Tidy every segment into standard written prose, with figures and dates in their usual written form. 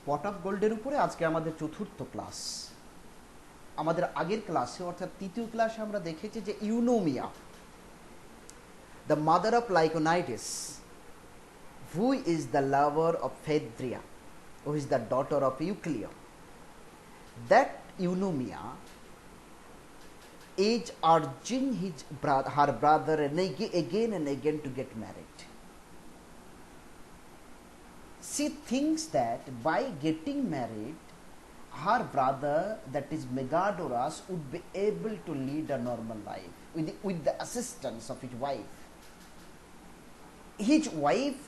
পট of গোল্ডের উপরে আজকে আমাদের চতুর্থ ক্লাস। আমাদের আগের ক্লাসে অর্থাৎ তৃতীয় ক্লাসে আমরা দেখেছি যে Eunomia, the mother of Lyconides, who is the lover of Phaedria, who is the daughter of Euclea. That Eunomia is urging her brother again and again to get married. She thinks that by getting married, her brother, that is Megadoras, would be able to lead a normal life with the assistance of his wife. His wife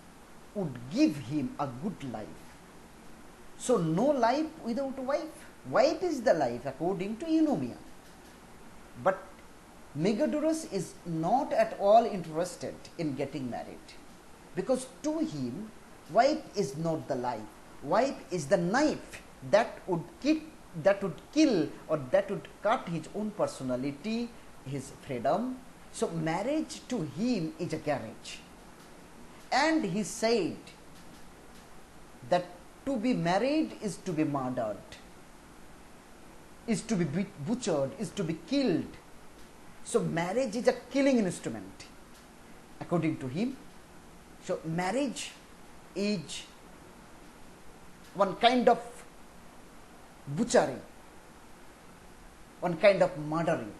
would give him a good life. So no life without wife. Wife is the life according to Eunomia. But Megadoras is not at all interested in getting married, because to him wife is not the life. Wife is the knife that would kill or that would cut his own personality, his freedom. So marriage to him is a garage. And he said that to be married is to be murdered, is to be butchered, is to be killed. So marriage is a killing instrument according to him. So marriage is one kind of butchery, one kind of murdering.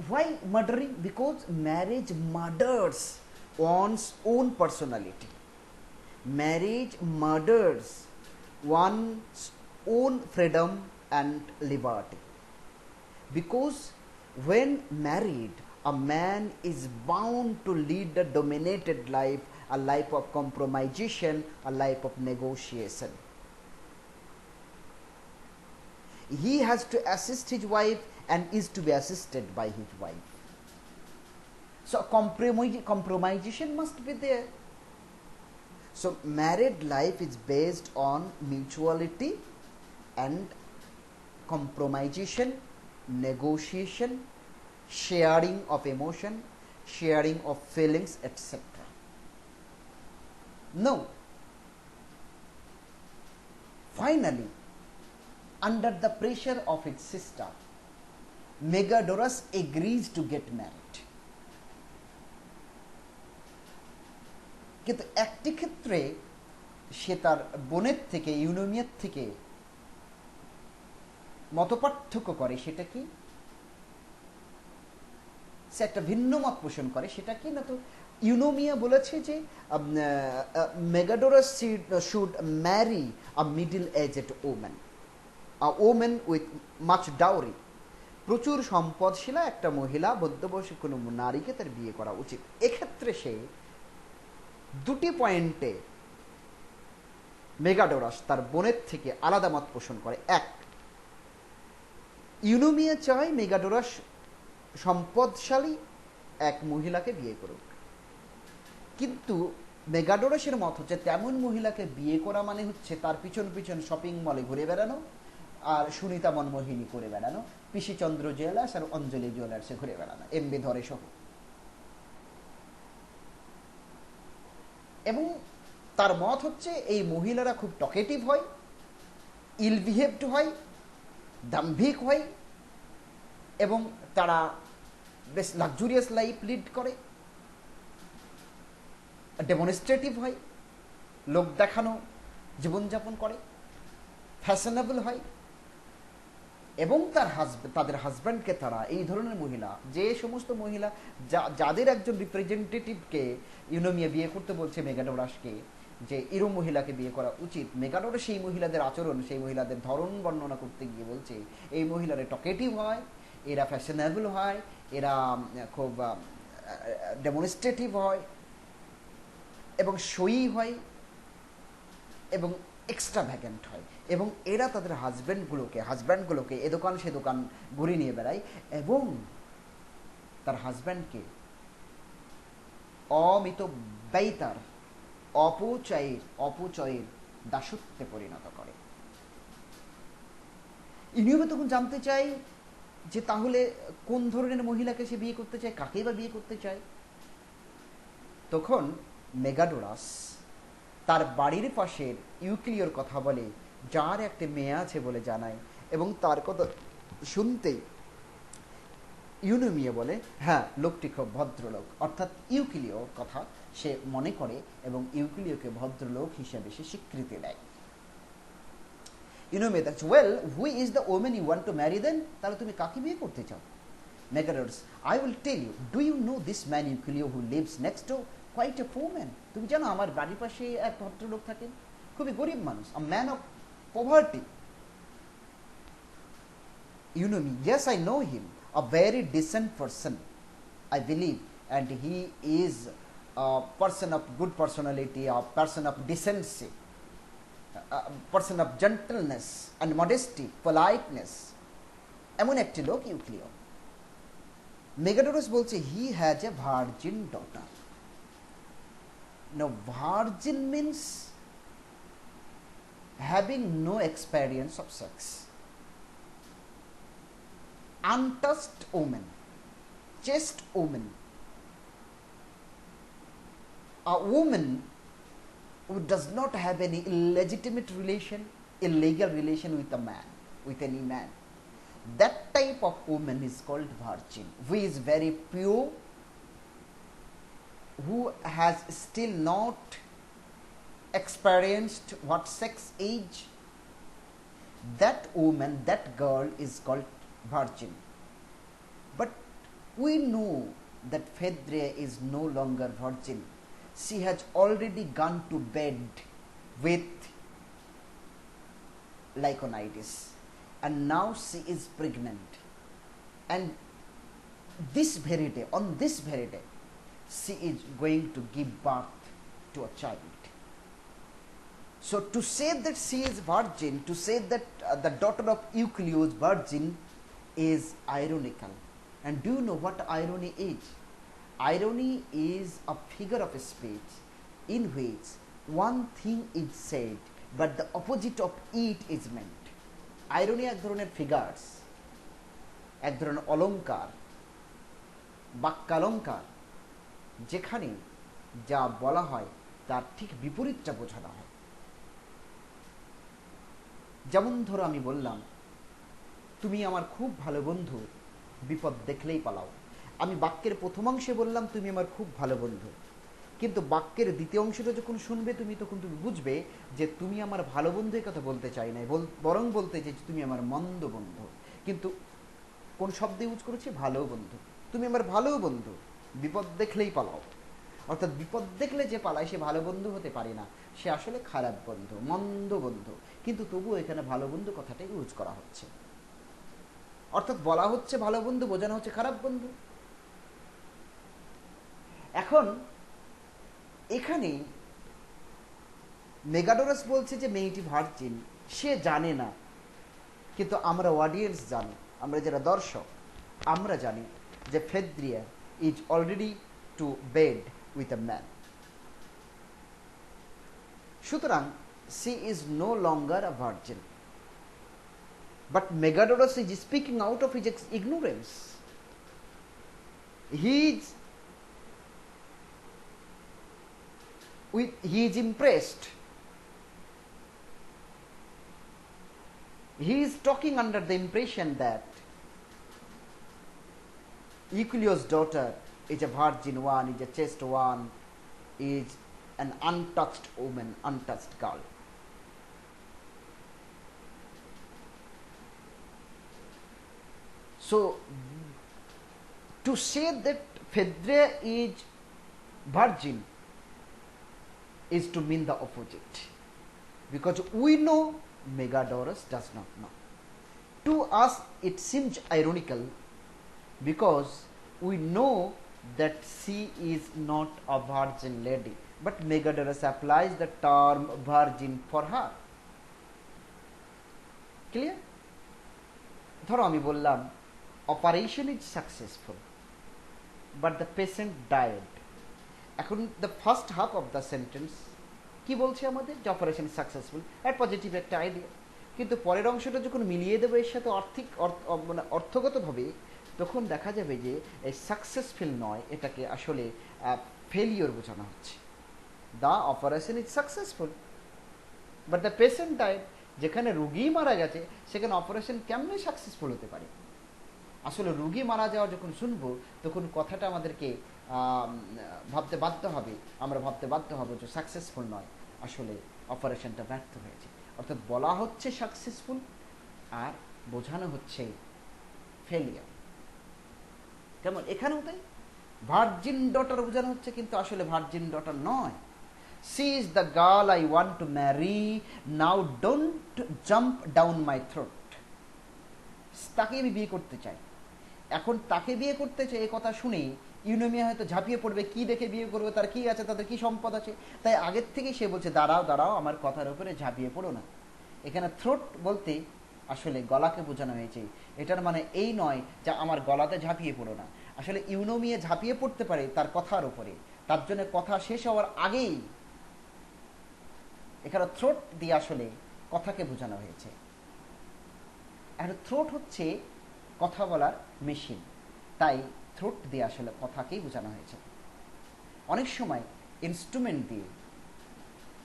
Why murdering? Because marriage murders one's own personality. Marriage murders one's own freedom and liberty. Because when married, a man is bound to lead a dominated life, a life of compromisation, a life of negotiation. He has to assist his wife and is to be assisted by his wife. So compromisation must be there. So married life is based on mutuality and compromisation, negotiation, sharing of emotion, sharing of feelings, etc. No. Finally, under the pressure of its sister, Megadoras agrees to get married. কিন্তু একটি ক্ষেত্রে সে তার বোনের থেকে, ইউনোমিয়ার থেকে মতপার্থক্য করে। সেটা কি? সে একটা ভিন্ন মত পোষণ করে। সেটা কি না, তো ইউনোমিয়া বলেছে যে Megadorus should marry a middle aged woman, a woman with much dowry. প্রচুর সম্পদশীলা একটা মহিলা, মধ্যবয়সী কোনো নারীকে তার বিয়ে করা উচিত। এক্ষেত্রে সে দুটি পয়েন্টে মেগাডোরাস তার বোনের থেকে আলাদা মত পোষণ করে। এক, ইউনোমিয়া চায় মেগাডোরাস সম্পদশালী এক মহিলাকে বিয়ে করুক, কিন্তু মেগাডোরাসের মত হচ্ছে তেমন মহিলাকে বিয়ে করা মানে হচ্ছে তার পিছন পিছন শপিং মলে ঘুরে বেড়ানো আর সুনিতা মনমোহিনী করে বেড়ানো, পিসিচন্দ্র জুয়েলার্স আর অঞ্জলি জুয়েলার্সে ঘুরে বেড়ানো, এমবি ধরে সহ। এবং তার মত হচ্ছে এই মহিলারা খুব টকেটিভ হয়, ইল বিহেভড হয়, দাম্ভিক হয়, এবং তারা বেশ লাক্সুরিয়াস লাইফ লিড করে, ডেমনস্ট্রেটিভ হয়, লোক দেখানো জীবনযাপন করে, ফ্যাশনেবল হয়। এবং তাদের হাজব্যান্ডকে তারা, এই ধরনের মহিলা, যে সমস্ত মহিলা যাদের একজন রিপ্রেজেন্টেটিভকে ইউনোমিয়া বিয়ে করতে বলছে মেগাডোরাসকে, যে এরম মহিলাকে বিয়ে করা উচিত, মেগাডোরাস সেই মহিলাদের আচরণ, সেই মহিলাদের ধরন বর্ণনা করতে গিয়ে বলছে এই মহিলারা টকেটিভ হয়, এরা ফ্যাশনেবল হয়, এরা খুব ডেমনস্ট্রেটিভ হয়, এবং সই হয়, এবং এক্সট্রাভ্যাগেন্ট হয়, এবং এরা তাদের হাজব্যান্ডগুলোকে এ দোকান সে দোকান ঘুরে নিয়ে বেড়ায়, এবং তার হাজব্যান্ডকে অমিত ব্যয়িতার অপচয়ের দাসত্বে পরিণত করে। ইউনিয়মে তখন জানতে চাই যে তাহলে কোন ধরনের মহিলাকে সে বিয়ে করতে চায়, কাকে বা বিয়ে করতে চায়। তখন মেগাডোরাস তার বাড়ির পাশের ইউক্লিওর কথা বলে, যার একটা মেয়ে আছে বলে জানায়, এবং তার কথা শুনতেই ইউনোমিয়া বলে হ্যাঁ লোকটি খুব ভদ্রলোক, অর্থাৎ ইউক্লিও কথা সে মনে করে এবং ইউক্লিওকে ভদ্রলোক হিসেবে সে স্বীকৃতি দেয়। ইউনোমিয়া দেখছে, well who is the women you want to marry then, তাহলে তুমি কাকে বিয়ে করতে চাও? Megadorus, I will tell you, do you know this man Euclio who lives next door, quite a poor man, তুমি জানো আমার বাড়ির পাশে এক ভদ্রলোক থাকেন, খুবই গরিব মানুষ, a man of poverty. Eunomy, yes, I know him, a very decent person, I believe, and he is a person of good personality, a person of decency, a person of gentleness and modesty, politeness. এমন একটি লোক ইউক্লিও। মেগাডোরাস বলছে he has a virgin daughter. Now virgin means having no experience of sex. Untouched woman, chaste woman, a woman who does not have any illegitimate relation, illegal relation with a man, with any man. That type of woman is called virgin, who is very pure, who has still not experienced what sex is. That woman, that girl is called virgin. But we know that Phaedria is no longer virgin. She has already gone to bed with Lyconides, and now she is pregnant, and this very day, on this very day, she is going to give birth to a child. So to say that she is virgin, to say that the daughter of Euclio is virgin, is ironical. And do you know what irony is? Irony is a figure of speech in which one thing is said but the opposite of it is meant. Irony এক ধরনের figures, এক ধরনের অলঙ্কার, বাক্যালঙ্কার, যেখানে যা বলা হয় তার ঠিক বিপরীতটা বোঝানো হয়। যেমন ধরো আমি বললাম তুমি আমার খুব ভালো বন্ধু, বিপদ দেখলেই পালাও। আমি বাক্যের প্রথমাংশে বললাম তুমি আমার খুব ভালো বন্ধু, কিন্তু বাক্যের দ্বিতীয় অংশটা যখন শুনবে তুমি বুঝবে যে তুমি আমার ভালো বন্ধু এই কথা বলতে চাই না, বরং বলতে চাইছি তুমি আমার মন্দ বন্ধু। কিন্তু কোন শব্দ ইউজ করেছি? ভালো বন্ধু। তুমি আমার ভালো বন্ধু, বিপদ দেখলেই পালাও। অর্থাৎ বিপদ দেখলে যে পালায় সে ভালো বন্ধু হতে পারে না, সে আসলে খারাপ বন্ধু, মন্দ বন্ধু। কিন্তু তবুও এখানে ভালো বন্ধু কথাটা ইউজ করা হচ্ছে, অর্থাৎ বলা হচ্ছে ভালো বন্ধু, বোঝানো হচ্ছে খারাপ বন্ধু। এখন এখানে মেগাডোরাস বলছে যে মেয়েটি ভার্জিন, সে জানে না, কিন্তু আমরা অডিয়েন্স জানি, আমরা যারা দর্শক আমরা জানি যে Phaedria is already to bed with a man. সুতরাং she is no longer a virgin. But Megadoros is speaking out of his ignorance. He is impressed. He is talking under the impression that Euclio's daughter is a virgin one, is a chaste one, is an untouched woman, untouched girl. So, to say that Phaedria is virgin is to mean the opposite, because we know Megadoros does not know. To us it seems ironical because we know that she is not a virgin lady, but Megadoros applies the term virgin for her. Clear? ধরো আমি বললাম operation is successful but the patient died. এখন the first half of the sentence কি বলছে আমাদের? যে operation successful, আর positive একটা আইডিয়া। কিন্তু পরের অংশটা যখন মিলিয়ে দেবো এর সাথে মানে অর্থগতভাবে, তখন দেখা যাবে যে এই সাকসেসফুল নয়, এটাকে আসলে ফেলিওর বোঝানো হচ্ছে। The operation is successful, but the patient died. যেখানে রুগী মারা গেছে সেখানে অপারেশন কেমনে সাকসেসফুল হতে পারে? আসলে রুগী মারা যাওয়া যখন শুনবো তখন কথাটা আমাদেরকে ভাবতে বাধ্য হবে, আমরা ভাবতে বাধ্য হব যে সাকসেসফুল নয়, আসলে অপারেশনটা ব্যর্থ হয়েছে। অর্থাৎ বলা হচ্ছে সাকসেসফুল আর বোঝানো হচ্ছে ফেলিয়ার। কেমন এখানেও তাই, ভার্জিন ডটার বোঝানো হচ্ছে কিন্তু আসলে ভার্জিন ডটার নয়। She is the girl I want to marry, now don't jump down my throat. তাকে আমি বিয়ে করতে চাই, এখন তাকে বিয়ে করতে চাই এ কথা শুনে ইউনোমিয়া হয়তো ঝাঁপিয়ে পড়বে, কি দেখে বিয়ে করবে, তার কি আছে, তাদের কি সম্পদ আছে। তাই আগের থেকেই সে বলছে দাঁড়াও দাঁড়াও, আমার কথার উপরে ঝাঁপিয়ে পড়ো না। এখানে থ্রোট বলতে আসলে গলাকে বোঝানো হয়েছে। এটার মানে এই নয় যে আমার গলাতে ঝাঁপিয়ে পড়ো না, আসলে ইউনোমিয়া ঝাঁপিয়ে পড়তে পারে তার কথার উপরে, তার জন্য কথা শেষ হওয়ার আগেই এখানে থ্রোট দিয়ে আসলে কথাকে বোঝানো হয়েছে। এখন থ্রোট হচ্ছে কথা বলার মেশিন, তাই থ্রোট দিয়ে আসলে কথাকেই বোঝানো হয়েছে। অনেক সময় ইনস্ট্রুমেন্ট দিয়ে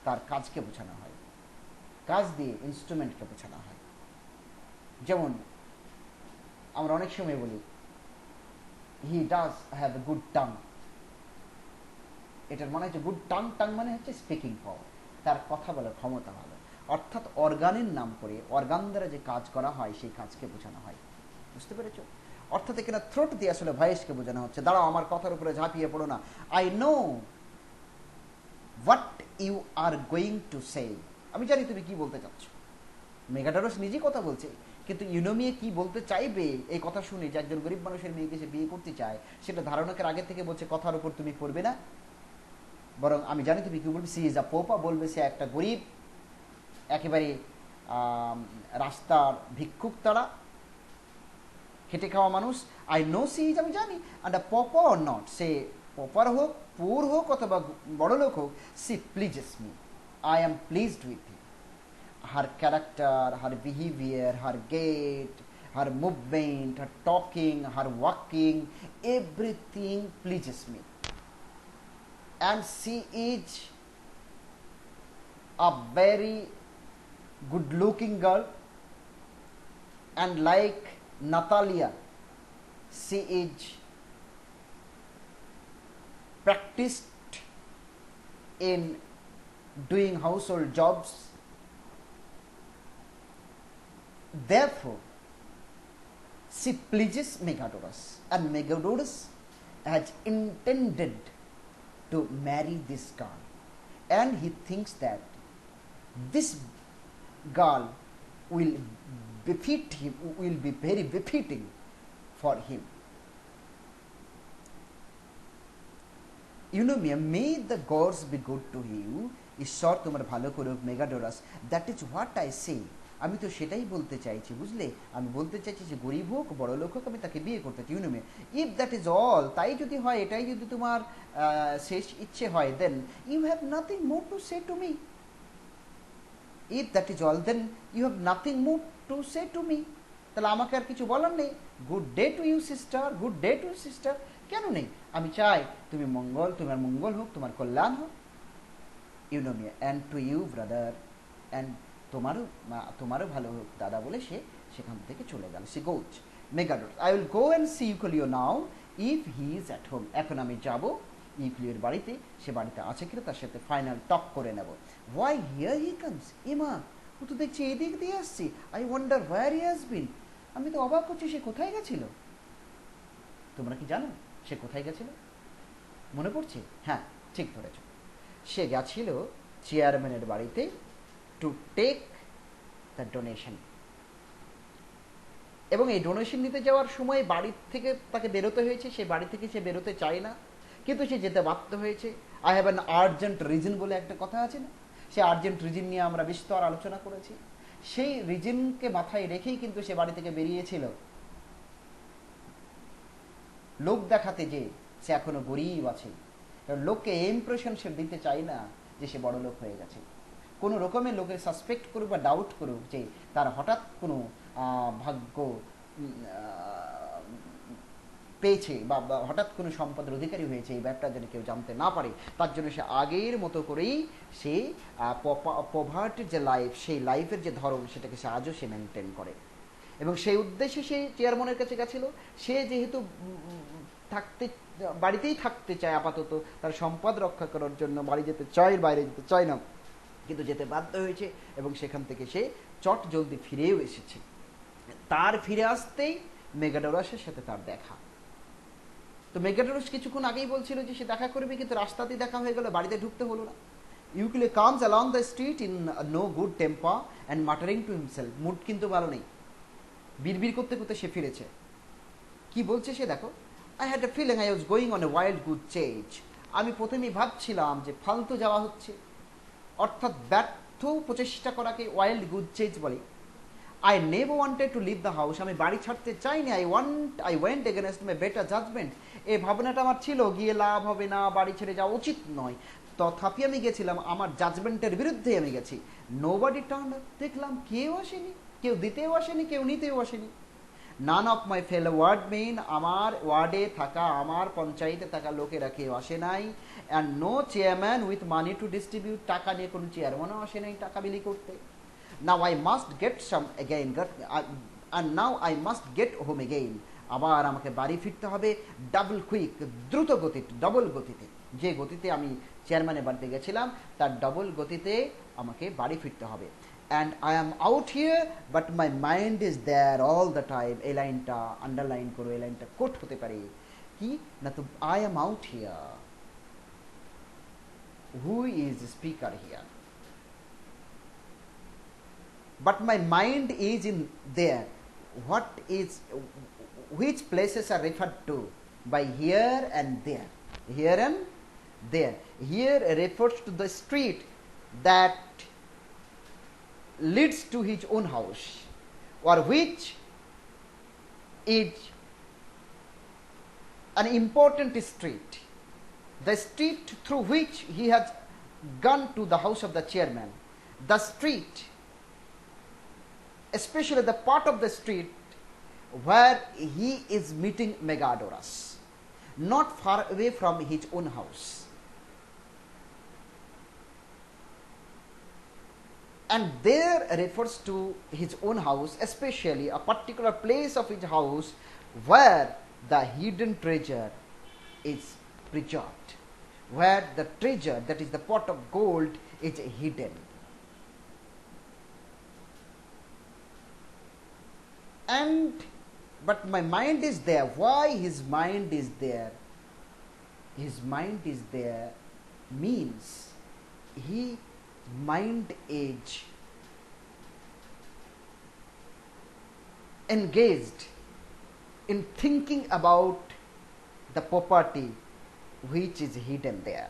তার কাজকে বোঝানো হয়, কাজ দিয়ে ইনস্ট্রুমেন্টকে বোঝানো হয়। যেমন আমরা অনেক সময় বলি he does have a good tongue, এটার মানে হচ্ছে গুড টাং, টাং মানে হচ্ছে স্পিকিং পাওয়ার, তার কথা বলার ক্ষমতা ভালো। অর্থাৎ অর্গানের নাম করে অর্গান দ্বারা যে কাজ করা হয় সেই কাজকে বোঝানো হয়। বুঝতে পেরেছ? অর্থাৎ এখানে থ্রোট দিয়ে আসলে ভয়েসকে বোঝানো হচ্ছে দাঁড়াও আমার কথার উপরে ঝাঁপিয়ে পড়ো না, I know what you are going to say. আমি জানি তুমি কি বলতে চাচ্ছ। মেগাডরস নিজেই কথা বলছে, কিন্তু ইউনোমিয়া কি বলতে চাইবে এই কথা শুনে যে একজন গরিব মানুষের মেয়েকে সে বিয়ে করতে চায়, সেটা ধারণাকের আগে থেকে বলছে কথার উপর তুমি পড়বে না, বরং আমি জানি তুমি কি বলবে। সি ইজ আ পোপা, বলবে সে একটা গরিব, একেবারে রাস্তার ভিক্ষুক, তারা খেটে খাওয়া মানুষ। আই নো সি ইজ, আমি জানি, and a pauper or not, সে পপার হোক, পুর হোক অথবা বড় লোক হোক, she pleases me, I am pleased with him. her character, her behavior, her gait, her movement, her talking, her walking, everything pleases me. And she is a very good looking girl, and like Natalia, she is practiced in doing household jobs. Therefore, she pleases Megadorus, and Megadorus has intended to marry this girl, and he thinks that this girl will befit him, will be very befitting for him. Eunomia, may the gods be good to you, ঈশ্বর তোমার ভালো করুক Megadorus, that is what I say. আমি তো সেটাই বলতে চাইছি, বুঝলে, আমি বলতে চাইছি যে গরিব হোক বড় লোক হোক আমি তাকে বিয়ে করতে চাই। Eunomia, if that is all, তাই যদি হয়, এটাই যদি তোমার শেষ ইচ্ছে হয়, then you have nothing more to say to me. If that is all, then you have nothing more to say to me, তাহলে আমাকে আর কিছু বলার নেই। Good day to you sister, good day to sister. কেন নেই? আমি চাই তুমি মঙ্গল, তোমার মঙ্গল হোক, তোমার কল্যাণ হোক। Eunomia, and to you brother, and তোমারও ভালো হোক দাদা, বলে সে সেখান থেকে চলে গেল। She goes Megadorus, I will go and see Euclio now if he is at home. এখন আমি যাব ইউক্লিওর বাড়িতে, সে বাড়িতে আছে কিনা তার সাথে ফাইনাল টক করে নেব। হোয়াই হিয়ার হি কামস, ইমা ও তো দেখছি এদিক দিয়ে আসছি। I wonder where he has been, আমি তো অবাক হচ্ছি সে কোথায় গেছিল। তোমরা কি জানো সে কোথায় গেছিল? মনে পড়ছে? হ্যাঁ, ঠিক ধরেছ, সে গেছিল চেয়ারম্যানের বাড়িতে টু টেক দ্য ডোনেশন। এবং এই ডোনেশন নিতে যাওয়ার সময় বাড়ি থেকে তাকে বেরোতে হয়েছে। সে বাড়ি থেকে সে বেরোতে চায় না, কিন্তু সে যেতে বাধ্য হয়েছে। I have an urgent reason বলে একটা কথা আছে না, সে আর্জেন্ট রিজন নিয়ে আমরা বিস্তর আলোচনা করেছি। সেই রিজনকে মাথায় রেখেই কিন্তু সে বাড়ি থেকে বেরিয়েছিল, লোক দেখাতে যে সে এখনো গরিব আছে। কারণ লোককে ইমপ্রেশন সে দিতে চায় না যে সে বড় লোক হয়ে গেছে। কোনো রকমের লোকের সাসপেক্ট করুক বা ডাউট করুক যে তার হঠাৎ কোনো ভাগ্য পেয়েছে বা হঠাৎ কোনো সম্পদের অধিকারী হয়েছে, এই ব্যাপারটা যেন কেউ জানতে না পারে, তার জন্য সে আগের মতো করেই সে পভার্টির যে লাইফ, সেই লাইফের যে ধরন, সেটাকে সে আজও সে মেনটেন করে। এবং সেই উদ্দেশ্যে সে চেয়ারম্যানের কাছে গেছিল। সে যেহেতু থাকতে বাড়িতেই থাকতে চায় আপাতত, তার সম্পদ রক্ষা করার জন্য বাড়ি যেতে চায়, বাইরে যেতে চায় না, কিন্তু যেতে বাধ্য হয়েছে এবং সেখান থেকে সে চট জলদি ফিরেও এসেছে। তার ফিরে আসতেই মেগাডোরাসের সাথে তার দেখা। তো মেগাডোরাস কিছুক্ষণ আগেই বলছিল যে সে দেখা করবে, কিন্তু রাস্তাতেই দেখা হয়ে গেল, বাড়িতে ঢুকতে হলো না। Euclio comes along the street in no good temper and muttering to himself. Mood কিন্তু ভালো নেই, বিড়বিড় করতে করতে সে ফিরেছে। কি বলছে সে দেখো, I had a feeling I was going on a wild goose চেঞ্জ। আমি প্রথমেই ভাবছিলাম যে ফালতু যাওয়া হচ্ছে, অর্থাৎ ব্যর্থ প্রচেষ্টা করাকে ওয়াইল্ড গুড চেঞ্জ বলে। I never wanted to leave the house. আমি বাড়ি ছাড়তে চাইনি। I went against my better judgement. এই ভাবনাটা আমার ছিল, গিয়ে লাভ হবে না, বাড়ি ছেড়ে যাওয়া উচিত নয়। তথাপি আমি গেছিলাম, আমার জাজমেন্টের বিরুদ্ধে আমি গেছি। Nobody turned up. দেখলাম কেউ আসেনি, কেউ দিতেও আসেনি, কেউ নিতেও আসেনি। নান অফ মাই ফেলো ওয়ার্ডমেন। আমার ওয়ার্ডে থাকা, আমার পঞ্চায়েতে থাকা লোকেরা কেউ আসে নাই। And no chairman with money to distribute. টাকা নিয়ে কোনো চেয়ারম্যানও আসে নাই টাকা বিলি করতে। Now I must get some again, and now I must get home again. আবার আমাকে বাড়ি ফিরতে হবে, ডাবল কুইক, দ্রুত গতিতে, ডবল গতিতে। যে গতিতে আমি চেয়ারম্যানের বাড়িতে গেছিলাম তার ডবল গতিতে আমাকে বাড়ি ফিরতে হবে। And I am out here but my mind is there all the time. এই লাইনটা আন্ডারলাইন করো, এই লাইনটা কোট হতে পারে কি না, তো I am out here, who is speaker here, but my mind is in there. What is, which places are referred to by here and there? Here and there. Here refers to the street that leads to his own house, or which is an important street, the street through which he has gone to the house of the chairman. The street, especially the part of the street where he is meeting Megadoras, not far away from his own house. And there refers to his own house, especially a particular place of his house where the hidden treasure is preserved, where the treasure, that is the pot of gold, is hidden. And but my mind is there. Why his mind is there? His mind is there means he mind is engaged in thinking about the property which is hidden there.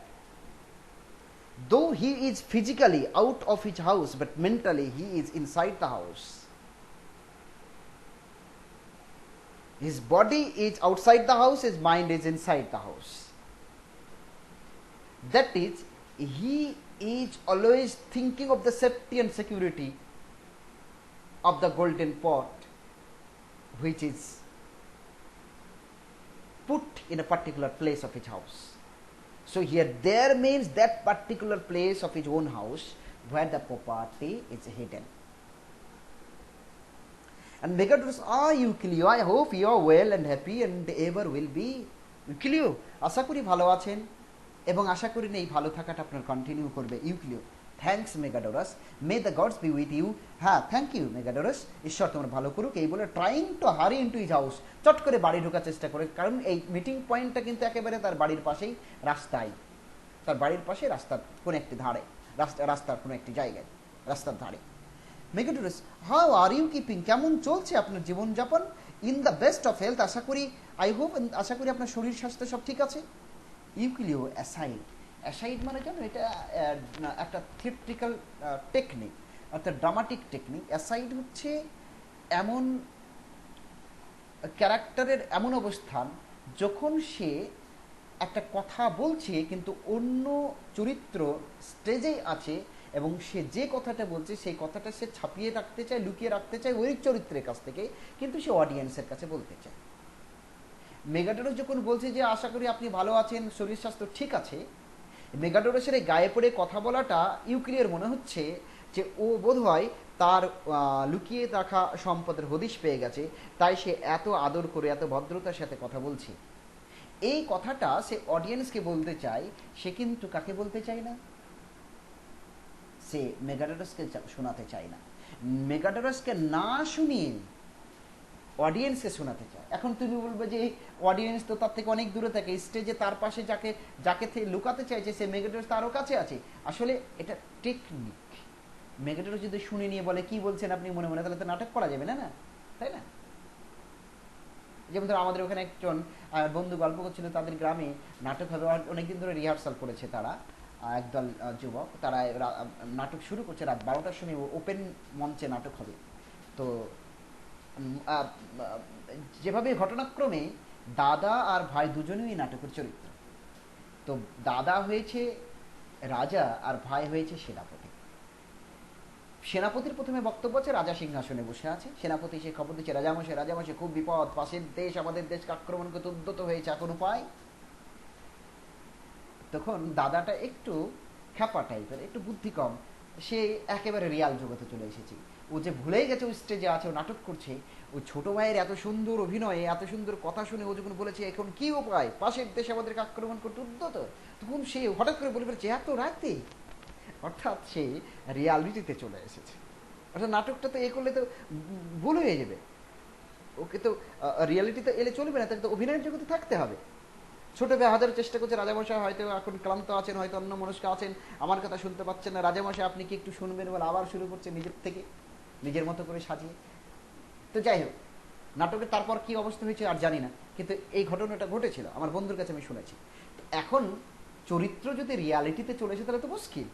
Though he is physically out of his house, but mentally he is inside the house. His body is outside the house, his mind is inside the house. That is, he is always thinking of the safety and security of the golden pot, which is put in a particular place of his house. So here there means that particular place of his own house where the property is hidden. And Megadoras, Euclio, I hope you are well and happy and ever will be. Euclio, আশা করি ভালো আছেন এবং আশা করি এই ভালো থাকাটা আপনার continue করবে। Euclio, thanks Megadorus, may the gods be with you. হ্যাঁ, থ্যাংক ইউ মেগাডোরাস, ঈশ্বর তোমার ভালো করুক। এই বলে trying to hurry into his house, চট করে বাড়ি ঢোকার চেষ্টা করে, কারণ এই মিটিং পয়েন্টটা কিন্তু একেবারে তার বাড়ির পাশেই, রাস্তায়, তার বাড়ির পাশে রাস্তার কোনো একটি ধারে, রাস্তার কোনো একটি জায়গায়, রাস্তার ধারে। Megadorus, how are you keeping? কেমন চলছে আপনার জীবনযাপন? In the best of health, আশা করি, আই হোপ, আশা করি আপনার শরীর স্বাস্থ্য সব ঠিক আছে। ইউক্লিও, অ্যাসাইড। অ্যাসাইড মানে জানো, এটা একটা থিয়েট্রিক্যাল টেকনিক, অর্থাৎ ড্রামাটিক টেকনিক। অ্যাসাইড হচ্ছে এমন ক্যারেক্টারের এমন অবস্থান যখন সে একটা কথা বলছে কিন্তু অন্য চরিত্র স্টেজেই আছে এবং সে যে কথাটা বলছে সেই কথাটা সে ছাপিয়ে রাখতে চায়, লুকিয়ে রাখতে চায় ওই চরিত্রের কাছ থেকে, কিন্তু সে অডিয়েন্সের কাছে বলতে চায়। মেগাডোরাস যখন বলছে যে আশা করি আপনি ভালো আছেন, শরীর স্বাস্থ্য ঠিক আছে, মেগাডোরাসের এই গায়ে পড়ে কথা বলাটা ইউক্লিয়ার মনে হচ্ছে যে ও বোধহয় তার লুকিয়ে রাখা সম্পদের হদিশ পেয়ে গেছে, তাই সে এত আদর করে এত ভদ্রতার সাথে কথা বলছে। এই কথাটা সে অডিয়েন্সকে বলতে চায়, সে কিন্তু কাকে বলতে চায় না, সে মেগাডোরাসকে শোনাতে চায় না। মেগাডোরাসকে না শুনিয়ে অডিয়েন্সকে শোনাতে চায়। এখন তুমি বলবে যে অডিয়েন্স তো তার থেকে অনেক দূরে থাকে, স্টেজে তার পাশে যাকে যাকে লুকাতে চাইছে সে মেগাডোরাস তারও কাছে আছে। আসলে এটা টেকনিক। মেগাডোরাস যদি শুনে নিয়ে বলে কি বলছেন আপনি মনে মনে, তাহলে তো নাটক করা যাবে না, না তাই না? যেমন ধরো আমাদের ওখানে একজন বন্ধু গল্প করছিল, তাদের গ্রামে নাটক হবে, অনেকদিন ধরে রিহার্সাল করেছে তারা, একদল যুবক, তারা নাটক শুরু করছে রাত 12টার সময়, ওপেন মঞ্চে নাটক হবে। তো যেভাবে ঘটনাক্রমে দাদা আর ভাই দুজনেই নাটকের চরিত্র। তো দাদা হয়েছে রাজা আর ভাই হয়েছে সেনাপতি। সেনাপতির প্রথমে বক্তব্য আছে, রাজা সিংহাসনে বসে আছে, সেনাপতি সে খবর দিচ্ছে রাজামশাই রাজামশাই খুব বিপদ, পাশের দেশ আমাদের দেশকে আক্রমণ করতে উদ্যত হয়েছে, এখন উপায়। তখন দাদাটা একটু খ্যাপা টাইপের, একটু বুদ্ধি কম, সে একেবারে রিয়াল জগতে চলে এসেছে। ও যে ভুলেই গেছে ও স্টেজে আছে, ও নাটক করছে। ও ছোট ভাইয়ের এত সুন্দর অভিনয়ে, এত সুন্দর কথা শুনে ও যখন বলেছে এখন কি উপায়, পাশের দেশে আমাদেরকে আক্রমণ করতে উদ্যত, তখন সে হঠাৎ করে বলে ফেলেছে এত রাতে। অর্থাৎ সে রিয়ালিটিতে চলে এসেছে। অর্থাৎ নাটকটা তো এ করলে তো ভুল হয়ে যাবে, ওকে তো রিয়ালিটিতে এলে চলবে না, তাকে তো অভিনয়ের জগতে থাকতে হবে। ছোট ভাই হাজার চেষ্টা করছে, রাজামশাই হয়তো এখন ক্লান্ত আছেন, হয়তো অন্য মনস্ক আছেন, আমার কথা শুনতে পাচ্ছেন না, রাজামশাই আপনি কি একটু শুনবেন বলে আবার শুরু করছে নিজের থেকে, নিজের মতো করে সাজিয়ে। তো যাই হোক, নাটকের তারপর কি অবস্থা হয়েছে আর জানি না, কিন্তু এই ঘটনাটা ঘটেছিল, আমার বন্ধুর কাছে আমি শুনেছি। এখন চরিত্র যদি রিয়ালিটিতে চলে এসে তাহলে তো মুশকিল।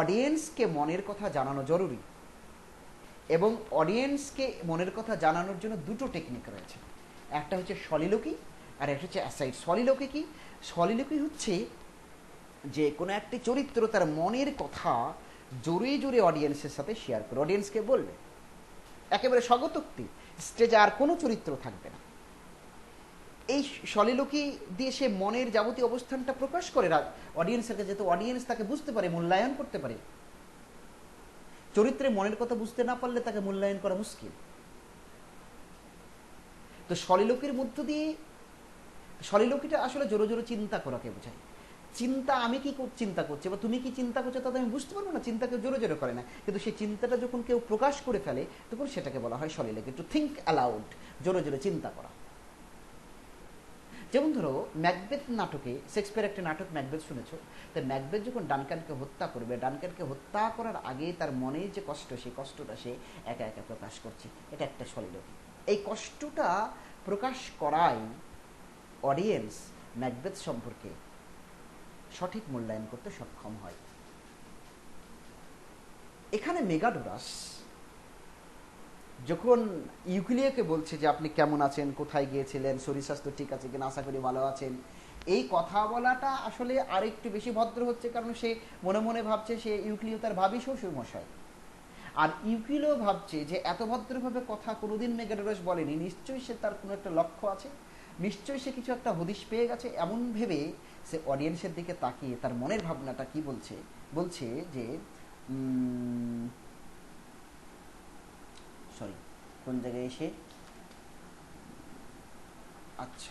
অডিয়েন্সকে মনের কথা জানানো জরুরি, এবং অডিয়েন্সকে মনের কথা জানানোর জন্য দুটো টেকনিক রয়েছে, একটা হচ্ছে সলিলোকি আর একটা হচ্ছে অ্যাসাইড। সলিলোকি কি? সলিলোকি হচ্ছে যে কোনো একটি চরিত্র তার মনের কথা জোরে জোরে অডিয়েন্সের সাথে শেয়ার করে, অডিয়েন্সকে বলবে একেবারে স্বগতোক্তি, স্টেজে আর কোনো চরিত্র থাকবে না। এই সলিলোকি দিয়ে সে মনের যাবতীয় অবস্থানটা প্রকাশ করে অডিয়েন্সের কাছে, যাতে অডিয়েন্স তাকে বুঝতে পারে, মূল্যায়ন করতে পারে। চরিত্রে মনের কথা বুঝতে না পারলে তাকে মূল্যায়ন করা মুশকিল। তো সলিলোকির মধ্য দিয়ে, সলিলোকিটা আসলে জোরে জোরে চিন্তা করাকে বোঝায়। চিন্তা আমি কি চিন্তা করছি বা তুমি কি চিন্তা করছো তাতে আমি বুঝতে পারবো না, চিন্তা কেউ জোরে জোরে করে না, কিন্তু সেই চিন্তাটা যখন কেউ প্রকাশ করে ফেলে তখন সেটাকে বলা হয় সলিলোকি, টু থিঙ্ক অ্যালাউড, জোরে জোরে চিন্তা করা। যেমন ধরো ম্যাকবেথ নাটকে, শেক্সপিয়ার একটা নাটক ম্যাকবেথ শুনেছ, তো ম্যাকবেথ যখন ডানকানকে হত্যা করবে, ডানকানকে হত্যা করার আগে তার মনের যে কষ্ট, সেই কষ্টটা সে একা একা প্রকাশ করছে, এটা একটা সলিলোকি। এই কষ্টটা প্রকাশ করাই অডিয়েন্স ম্যাকবেথ সম্পর্কে সঠিক মূল্যায়ন করতে সক্ষম হয়। এখানে মেগাডোরাস যখন ইউক্লিয়াকে বলছে যে আপনি কেমন আছেন, কোথায় গিয়েছিলেন, শরীর স্বাস্থ্য ঠিক আছে কিনা, আশা করি ভালো আছেন, এই কথা বলাটা আসলে আরেকটু বেশি ভদ্র হচ্ছে, কারণ সে মনে মনে ভাবছে সে ইউক্লিও তার ভাবি শ্বশুর মশাই। আর ইউক্লিও ভাবছে যে এত ভদ্রভাবে কথা কোনোদিন মেগাডোরাস বলেনি, নিশ্চয়ই সে তার কোনো একটা লক্ষ্য আছে, নিশ্চয়ই সে কিছু একটা হদিশ পেয়ে গেছে। এমন ভেবে সে অডিয়েন্সের দিকে তাকিয়ে তার মনের ভাবনাটা কি বলছে, বলছে যে সরি কোন জায়গায় এসে, আচ্ছা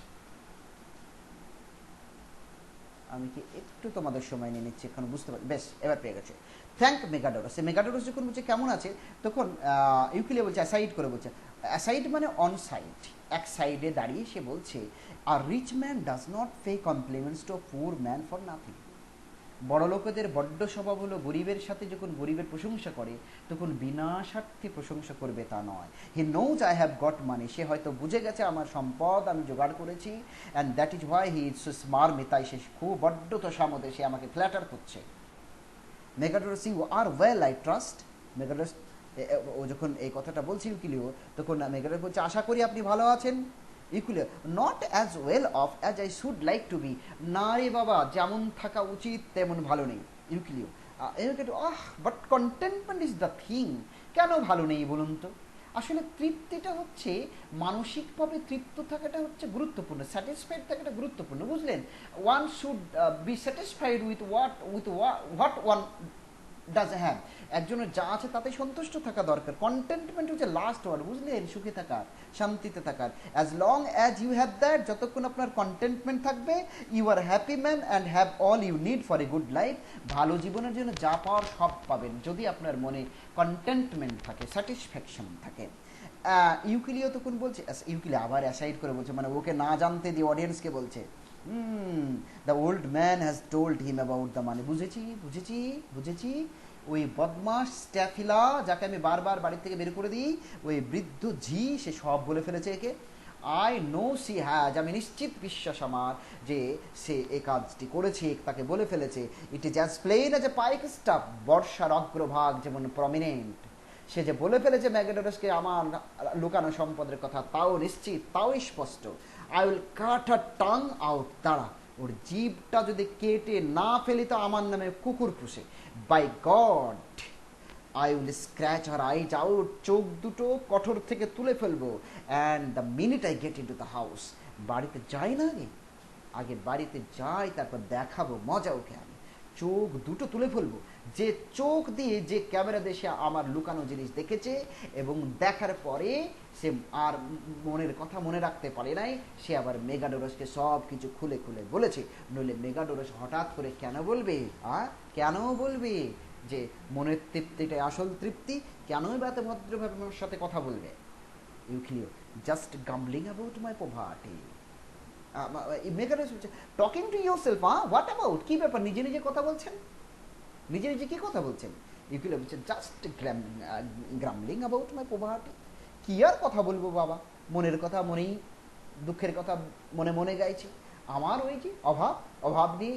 আমি কি একটু তোমাদের সময় নিয়ে নিচ্ছি, এখন বুঝতে পারছি, বেশ এবার পেয়ে গেছে। থ্যাংক মেগাডোরাস। মেগাডোরাস যখন বলছে কেমন আছে, তখন ইউক্লিয়া বলছে অ্যাসাইড করে বলছে, অ্যাসাইড মানে অন সাইড, এক সাইডে দাঁড়িয়ে সে বলছে আর rich man does not pay compliments to poor man for nothing. বড় লোকেদের বড্ড স্বভাব হলো গরিবের সাথে যখন গরিবের প্রশংসা করে তখন বিনা স্বার্থে প্রশংসা করবে তা নয়। He knows I have got money, সে হয়তো বুঝে গেছে আমার সম্পদ আমি জোগাড় করেছি, and that is why he is so smart, তাই সে খুব বড্ড তোষার মধ্যে সে আমাকে ফ্ল্যাটার করছে। Megadorus you are well I trust. Megadorus ও যখন এই কথাটা বলছি ইউক্লিও, তখন মেগাডোরাস বলছে আশা করি আপনি ভালো আছেন। Euclio not as well off as I should like to be, না রে বাবা যেমন থাকা উচিত তেমন ভালো নেই। Euclio but contentment is the thing, কেন ভালো নেই বলুন তো, আসলে তৃপ্তিটা হচ্ছে মানসিকভাবে তৃপ্ত থাকাটা হচ্ছে গুরুত্বপূর্ণ, স্যাটিসফাইড থাকাটা গুরুত্বপূর্ণ, বুঝলেন? One should be satisfied with what one does have. একজনের যা আছে তাতে সন্তুষ্ট থাকা দরকার। কন্টেন্টমেন্ট হচ্ছে লাস্ট ওয়ার্ড, বুঝলেন? সুখে থাকার, শান্তিতে থাকার। As long as you have that, যতক্ষণ আপনার কন্টেন্টমেন্ট থাকবে, you are happy man and have all you need for a good life. ভালো জীবনের জন্য যা পাওয়ার সব পাবেন যদি আপনার মনে কন্টেন্টমেন্ট থাকে, স্যাটিসফ্যাকশন থাকে। ইউকিলিও তখন বলছে, ইউকিলি আবার অ্যাসাইড করে বলছে, মানে ওকে না জানতে দিয়ে অডিয়েন্সকে বলছে, the old man has told him about the money. বুঝেছি বুঝেছি বুঝেছি, ওই বদমাস স্ট্যাফিলা যাকে আমি বারবার বাড়ি থেকে বের করে দিই, ওই বৃদ্ধ ঝি, সে সব বলে ফেলেছে একে। আই নো সি হ্যাজ, আমি নিশ্চিত, বিশ্বাস আমার যে সে এই কাজটি করেছে, তাকে বলে ফেলেছে। It is as plain as a pikestaff, বর্ষার অগ্রভাগ যেমন প্রমিনেন্ট। সে যে বলে ফেলেছে ম্যাগেডোরাসকে আমার লুকানো সম্পদের কথা, তাও নিশ্চিত, তাও স্পষ্ট। I will cut her tongue out, দাঁড়া, ওর জিভটা যদি কেটে না ফেলি তো আমার নামে কুকুর পুষে। By God, I will scratch her eyes out, চোখ দুটো কঠোর থেকে তুলে ফেলবো। And the minute I get into the house, বাড়িতে যাই না আগে বাড়িতে যাই, তারপর দেখাবো মজা ওকে আমি। চোখ দুটো তুলে ফেলবো, যে চোখ দিয়ে যে ক্যামেরা দেশে আমার লুকানো জিনিস দেখেছে এবং দেখার পরে সে আর মনের কথা মনে রাখতে পারে নাই, সে আবার মেগাডোরাসকে সব কিছু খুলে খুলে বলেছে। নইলে মেগাডোরাস হঠাৎ করে কেন বলবে, কেন বলবে যে মনের তৃপ্তিটাই আসল তৃপ্তি? কেনই বা এত ভদ্রভাবে আমার সাথে কথা বলবে? ইউক্লিও জাস্ট গাম্বলিং অ্যাবাউট মাই পভার্টি। মেগাডোরাস বলছে, talking to your self, what about, কি ব্যাপার, নিজে নিজে কথা বলছেন, নিজে নিজে কি কথা বলছেন? ইউক্লিও বলছে, জাস্ট গ্রামলিং অ্যাবাউট মাই পভার্টি। কি আর কথা বলবো বাবা, মনের কথা মনেই, দুঃখের কথা মনে মনে গাইছি। আমার ওই যে অভাব, অভাব নিয়ে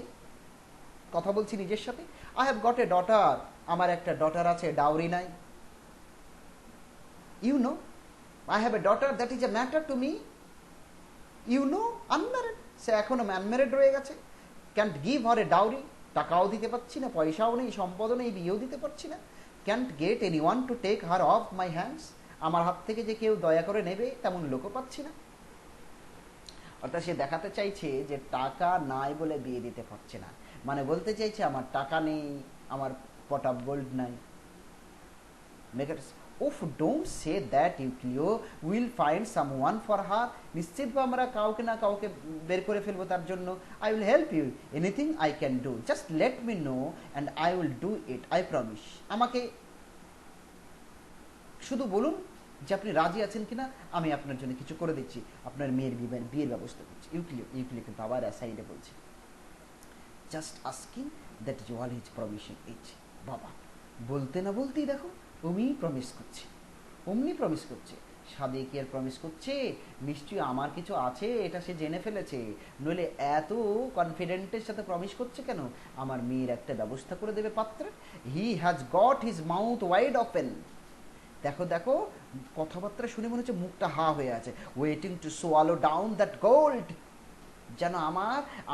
কথা বলছি নিজের সাথে। I have got a daughter, আমার একটা ডটার আছে, ডাউরি নাই। You know, I have a daughter, that is a matter to me. You know, unmarried, সে এখনো আনম্যারিড রয়ে গেছে। Can't give her a dowry, টাকাও দিতে পারছি না, পয়সাও নেই, সম্পদও নেই, বিয়েও দিতে পারছি না। Can't get anyone to take her off my hands, আমার হাত থেকে যে কেউ দয়া করে নেবে তেমন লোকও পাচ্ছি না। অর্থাৎ সে দেখাতে চাইছে যে টাকা নাই বলে বিয়ে দিতে পারছে না, মানে বলতে চাইছে আমার টাকা নেই, আমার পট অফ গোল্ড নাই। Megadorus, oh don't say that Euclio, will find someone for her, নিশ্চিত আমরা কাউকে না কাউকে বের করে ফেলবো তার জন্য। I will help you, anything I can do, just let me know and I will do it, I promise. আমাকে শুধু বলুন যে আপনি রাজি আছেন কিনা, আমি আপনার জন্য কিছু করে দিচ্ছি, আপনার মেয়ের বিয়ের ব্যবস্থা করছি। ইউক্লিও কিন্তু আবার সাইডে বলছে, just asking that is all his permission is. বাবা বলতে না বলতেই দেখো অমনি প্রমিস করছে, অমনি প্রমিস করছে। সাদে কি আর প্রমিস করছে, নিশ্চয়ই আমার কিছু আছে, এটা সে জেনে ফেলেছে, নইলে এত কনফিডেন্টের সাথে প্রমিস করছে কেন? আমার মেয়ের একটা ব্যবস্থা করে দেবে পাত্রের। He has got his mouth wide open, দেখো দেখো কথাবার্তা শুনে মনে হচ্ছে মুখটা হা হয়ে আছে, waiting to swallow down that gold, যেন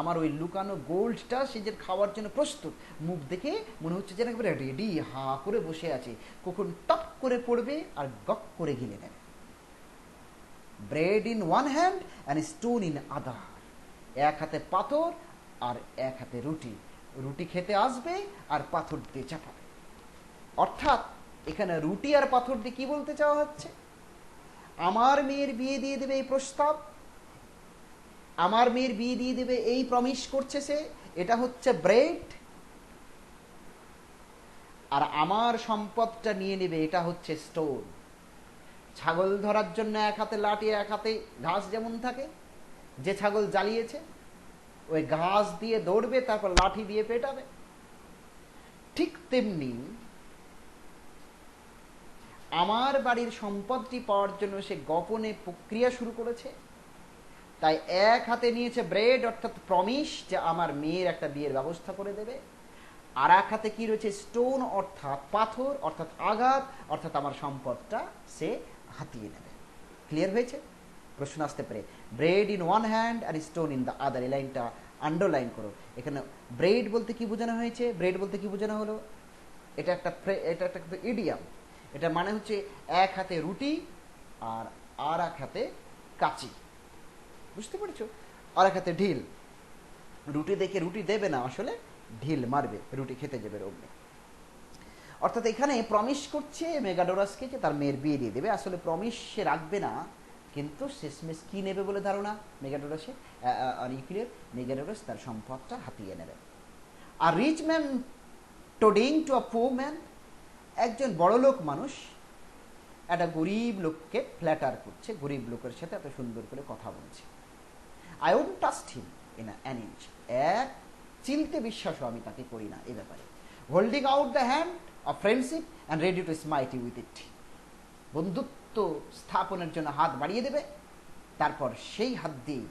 আমার ওই লুকানো গোল্ডটা সে যে খাওয়ার জন্য প্রস্তুত। মুখ দেখে মনে হচ্ছে যেন একেবারে রেডি, হা করে বসে আছে, কখন টপ করে পড়বে আর গক করে গিলে নেবে। Bread in one hand and stone in other, এক হাতে পাথর আর এক হাতে রুটি, রুটি খেতে আসবে আর পাথর দিয়ে চাপাবে। অর্থাৎ এখানে রুটি আর পাথর দিয়ে কি বলতে চাওয়া হচ্ছে? আমার মেয়ের বিয়ে দিয়ে দেবে এই প্রস্তাব, আমার মেয়ের বিয়ে দিয়ে দেবে এই প্রমিস করছে সে, এটা হচ্ছে ব্রেড। আর আমার সম্পদটা নিয়ে নেবে, এটা হচ্ছে স্টোন। ছাগল ধরার জন্য এক হাতে লাঠি এক হাতে ঘাস যেমন থাকে, যে ছাগল জ্বালিয়েছে ওই ঘাস দিয়ে দৌড়বে, তারপর লাঠি দিয়ে পেটাবে, ঠিক তেমনি আমার বাড়ির সম্পদটি পাওয়ার জন্য সে গোপনে প্রক্রিয়া শুরু করেছে। তাই এক হাতে নিয়েছে ব্রেড অর্থাৎ প্রমিস যে আমার মেয়ের একটা বিয়ের ব্যবস্থা করে দেবে, আর এক হাতে কি রয়েছে? স্টোন অর্থাৎ পাথর, অর্থাৎ আঘাত, অর্থাৎ আমার সম্পদটা সে হাতিয়ে নেবে। ক্লিয়ার হয়েছে? প্রশ্ন আসতে পারে, ব্রেড ইন ওয়ান হ্যান্ড আর স্টোন ইন দ্য আদার, এই লাইনটা আন্ডারলাইন করো। এখানে ব্রেড বলতে কি বোঝানো হয়েছে? ব্রেড বলতে কি বোঝানো হলো? এটা একটা ইডিয়াম, এটা মানে হচ্ছে এক হাতে রুটি আর আর এক হাতে কাঁচি, বুঝতে পেরেছ? আর এক হাতে ঢিল। রুটি দেখে রুটি দেবে না, আসলে ঢিল মারবে, রুটি খেতে যাবে অমনি। অর্থাৎ এখানে প্রমিস করছে মেগাডোরাসকে যে তার মেয়ের বিয়ে দিয়ে দেবে। আসলে প্রমিস সে রাখবে না, কিন্তু শেষমেশ কি নেবে বলে ধারণা মেগাডোরাসে, ইউক্লিয়ার? মেগাডোরাস তার সম্পদটা হাতিয়ে নেবে। আর rich man toadying to a poor man, একজন বড়লোক মানুষ একটা গরিব লোককে ফ্ল্যাটার করছে, গরিব লোকের সাথে এত সুন্দর করে কথা বলছে। I would trust him in an inch, এক চিলতে বিশ্বাসও আমি তাকে করি না এ ব্যাপারে। Holding out the hand of friendship and ready to smite you with it, বন্ধুত্ব স্থাপনের জন্য হাত বাড়িয়ে দেবে, তারপর সেই হাত দিয়ে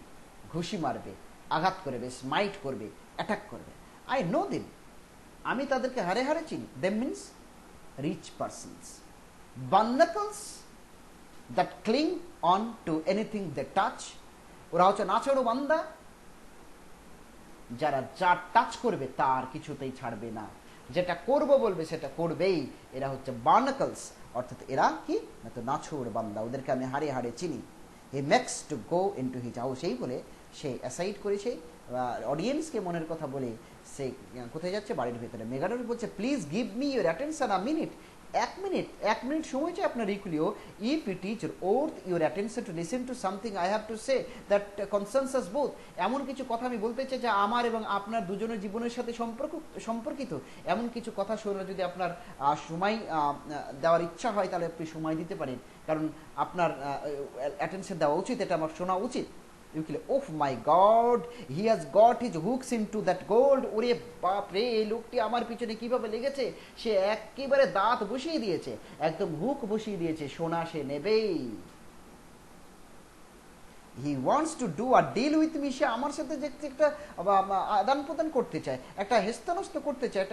ঘুষি মারবে, আঘাত করবে, স্মাইট করবে, অ্যাটাক করবে। আই নো দেম, আমি তাদেরকে হারে হারে চিনি। Them means rich persons, barnacles that cling on to anything they touch. ওরা হচ্ছে নাচড়ো বান্দা, যারা যা টাচ করবে তার কিছুতেই ছাড়বে না, যেটা করব বলবে সেটা করবেই। এরা হচ্ছে বার্নাকলস, অর্থাৎ এরা কি না তো নাছোড় বান্দা, ওদেরকে আমি হাড়ে হাড়ে চিনি। He makes to go into his house, এই বলে সে অ্যাসাইড করেছে অডিয়েন্সকে মনের কথা বলে সে কোথায় যাচ্ছে? বাড়ির ভেতরে। মেগাডোরাস বলছে, please give me your attention a minute, এক মিনিট সময় চাই আপনার Euclio. If it is worth your attention to listen to something I have to say that concerns us both, এমন কিছু কথা আমি বলতে চাই যা আমার এবং আপনার দুজনের জীবনের সাথে সম্পর্কিত। এমন কিছু কথা শুনে যদি আপনার সময় দেওয়ার ইচ্ছা হয়, তাহলে আপনি সময় দিতে পারেন, কারণ আপনার অ্যাটেনশন দেওয়া উচিত, এটা আমার শোনা উচিত। Euclid, oh my god, he has got his hooks into that gold. ওরে বাপ রে, এই লোকটি আমার পিছনে কিভাবে লেগেছে! সে একেবারে দাঁত বসিয়ে দিয়েছে, একদম হুক বসিয়ে দিয়েছে, সোনা সে নেবেই। He wants to do a deal with me, সে আমার সাথে যে একটা আদান প্রদান করতে চায়, একটা হেস্তনস্ত করতে চায়,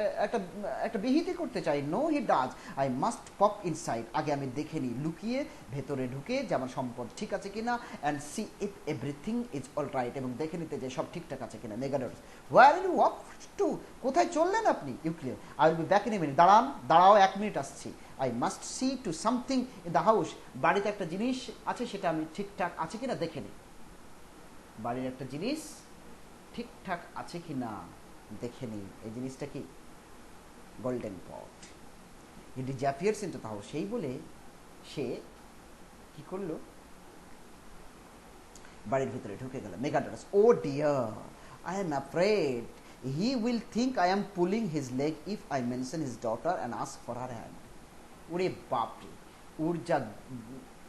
একটা বিহিতি করতে চায়। No he does, I must pop inside, আগে আমি দেখে নিই, লুকিয়ে ভেতরে ঢুকে যে আমার সম্পদ ঠিক আছে কিনা, and see if everything is all right, এবং দেখে নিতে যে সব ঠিকঠাক আছে কিনা। Megadorus, where you walk to, কোথায় চললেন আপনি? Euclio, I will be back in a minute, দাঁড়াও 1 মিনিট আসছি। I must see to something in the house, বাড়িতে একটা জিনিস আছে, সেটা আমি ঠিকঠাক আছে কিনা দেখে নিই। বাড়ির একটা জিনিস ঠিকঠাক আছে কিনা দেখে নিই। এই জিনিসটা কি? Golden pot. It disappears into the house, সেই বলে সে কি করলো? বাড়ির ভিতরে ঢুকে গেল। Megadorus, oh dear, I am afraid he will think I am pulling his leg if I mention his daughter and ask for her hand. ওরে বাপরে, ওর যা